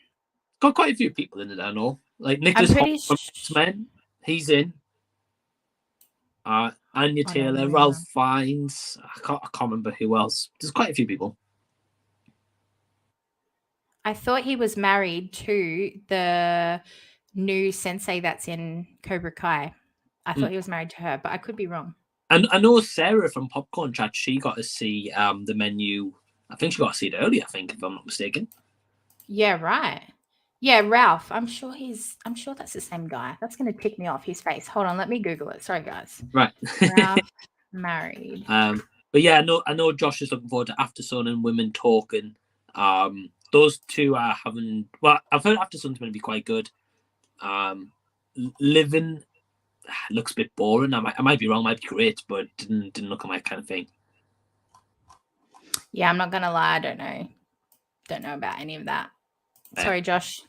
Got quite a few people in it, I know. Like Nicholas Hoult from X-Men, he's in. Anya Taylor, Ralph Fiennes. I can't remember who else. There's quite a few people. I thought he was married to the new sensei that's in Cobra Kai. I thought he was married to her, but I could be wrong. And I know Sarah from Popcorn Chat, she got to see the menu. I think she got to see it early, if I'm not mistaken. Yeah, right. Yeah, Ralph. I'm sure that's the same guy. That's going to tick me off his face. Hold on, let me Google it. Sorry, guys. Right. Ralph married. But yeah, I know Josh is looking forward to After Sun and Women Talking. Those two are having. Well, I've heard After Sun's going to be quite good. Living looks a bit boring. I might be wrong. Might be great, but didn't look like my kind of thing. Yeah, I'm not gonna lie. I don't know about any of that. Sorry, Josh.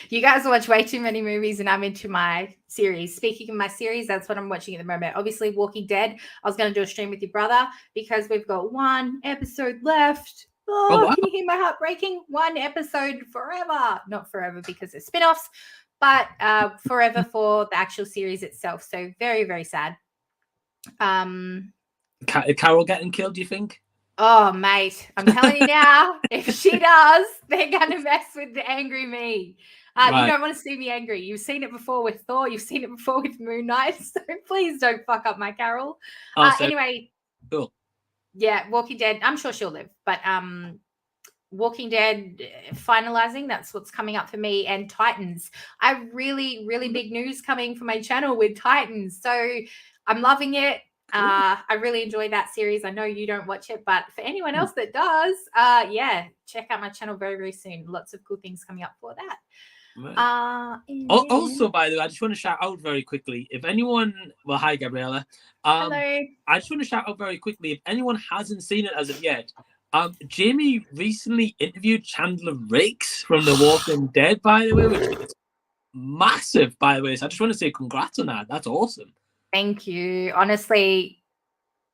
You guys watch way too many movies, and I'm into my series. Speaking of my series, that's what I'm watching at the moment. Obviously, Walking Dead. I was going to do a stream with your brother because we've got 1 episode left. Oh, wow. Can you hear my heart breaking? 1 episode forever. Not forever because there's spin-offs, but forever for the actual series itself. So very, very sad. Carol getting killed, do you think? Oh, mate, I'm telling you now, if she does, they're going to mess with the angry me. Right. You don't want to see me angry. You've seen it before with Thor. You've seen it before with Moon Knight. So please don't fuck up my Carol. Anyway. Cool. Yeah, Walking Dead. I'm sure she'll live. But Walking Dead finalizing, that's what's coming up for me. And Titans. I have really, really big news coming for my channel with Titans. So I'm loving it. I really enjoy that series. I know you don't watch it, but for anyone else that does, check out my channel very, very soon. Lots of cool things coming up for that. Right. Also, by the way, I just want to shout out very quickly. If anyone, hi, Gabriella. Hello. I just want to shout out very quickly. If anyone hasn't seen it as of yet, Jamie recently interviewed Chandler Rakes from The Walking Dead, by the way, which is massive, by the way. So I just want to say congrats on that. That's awesome. Thank you. Honestly,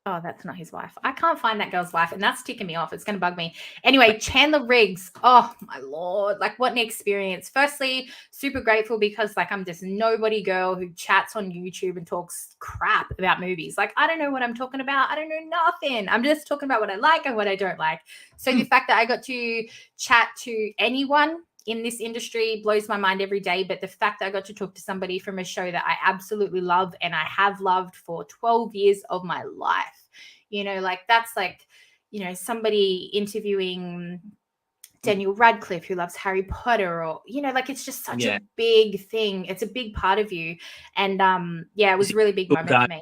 Oh, that's not his wife. I can't find that girl's wife, and that's ticking me off. It's going to bug me. Anyway, Chandler Riggs. Oh, my Lord. Like, what an experience. Firstly, super grateful because, like, I'm this nobody girl who chats on YouTube and talks crap about movies. Like, I don't know what I'm talking about. I don't know nothing. I'm just talking about what I like and what I don't like. So the fact that I got to chat to anyone in this industry blows my mind every day. But the fact that I got to talk to somebody from a show that I absolutely love and I have loved for 12 years of my life, you know, like that's like, you know, somebody interviewing Daniel Radcliffe who loves Harry Potter, or, you know, like it's just such a big thing. It's a big part of you. And it was a really big moment for me.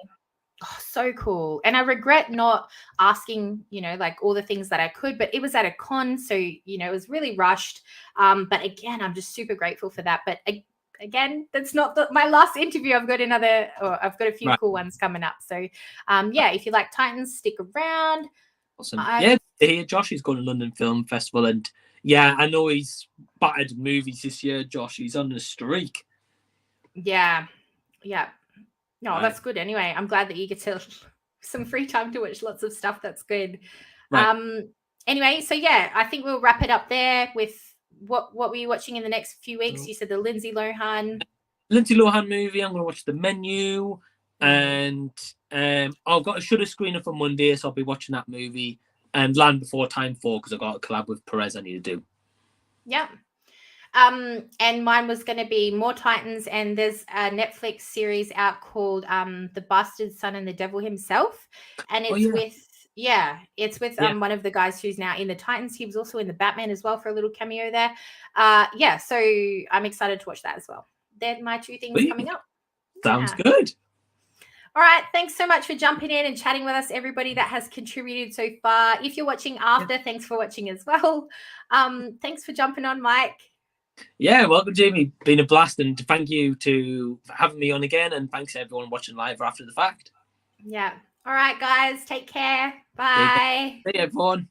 Oh, so cool. And I regret not asking, you know, like all the things that I could, but it was at a con. So, you know, it was really rushed. But again, I'm just super grateful for that. But again, that's not my last interview. I've got a few cool ones coming up. So, if you like Titans, stick around. Awesome. Here, Josh is going to London Film Festival. And yeah, I know he's battered movies this year, Josh. He's on a streak. Yeah. No, that's good. Anyway, I'm glad that you get some free time to watch lots of stuff. That's good. Right. Anyway, so yeah, I think we'll wrap it up there with what were you watching in the next few weeks? You said the Lindsay Lohan movie. I'm going to watch The Menu, and I've should have screened it for Monday, so I'll be watching that movie, and Land Before Time 4 because I got a collab with Perez I need to do. Yeah. And mine was going to be more Titans, and there's a Netflix series out called The Bastard Son and the Devil Himself, and it's with one of the guys who's now in the Titans. He was also in the Batman as well for a little cameo there. So I'm excited to watch that as well. They're my two things coming up. Sounds good. All right. Thanks so much for jumping in and chatting with us, everybody that has contributed so far. If you're watching after, thanks for watching as well. Thanks for jumping on, Mike. Yeah, welcome, Jamie. Been a blast, and thank you for having me on again, and thanks to everyone watching live or after the fact. Yeah. All right, guys. Take care. Bye. See you, everyone.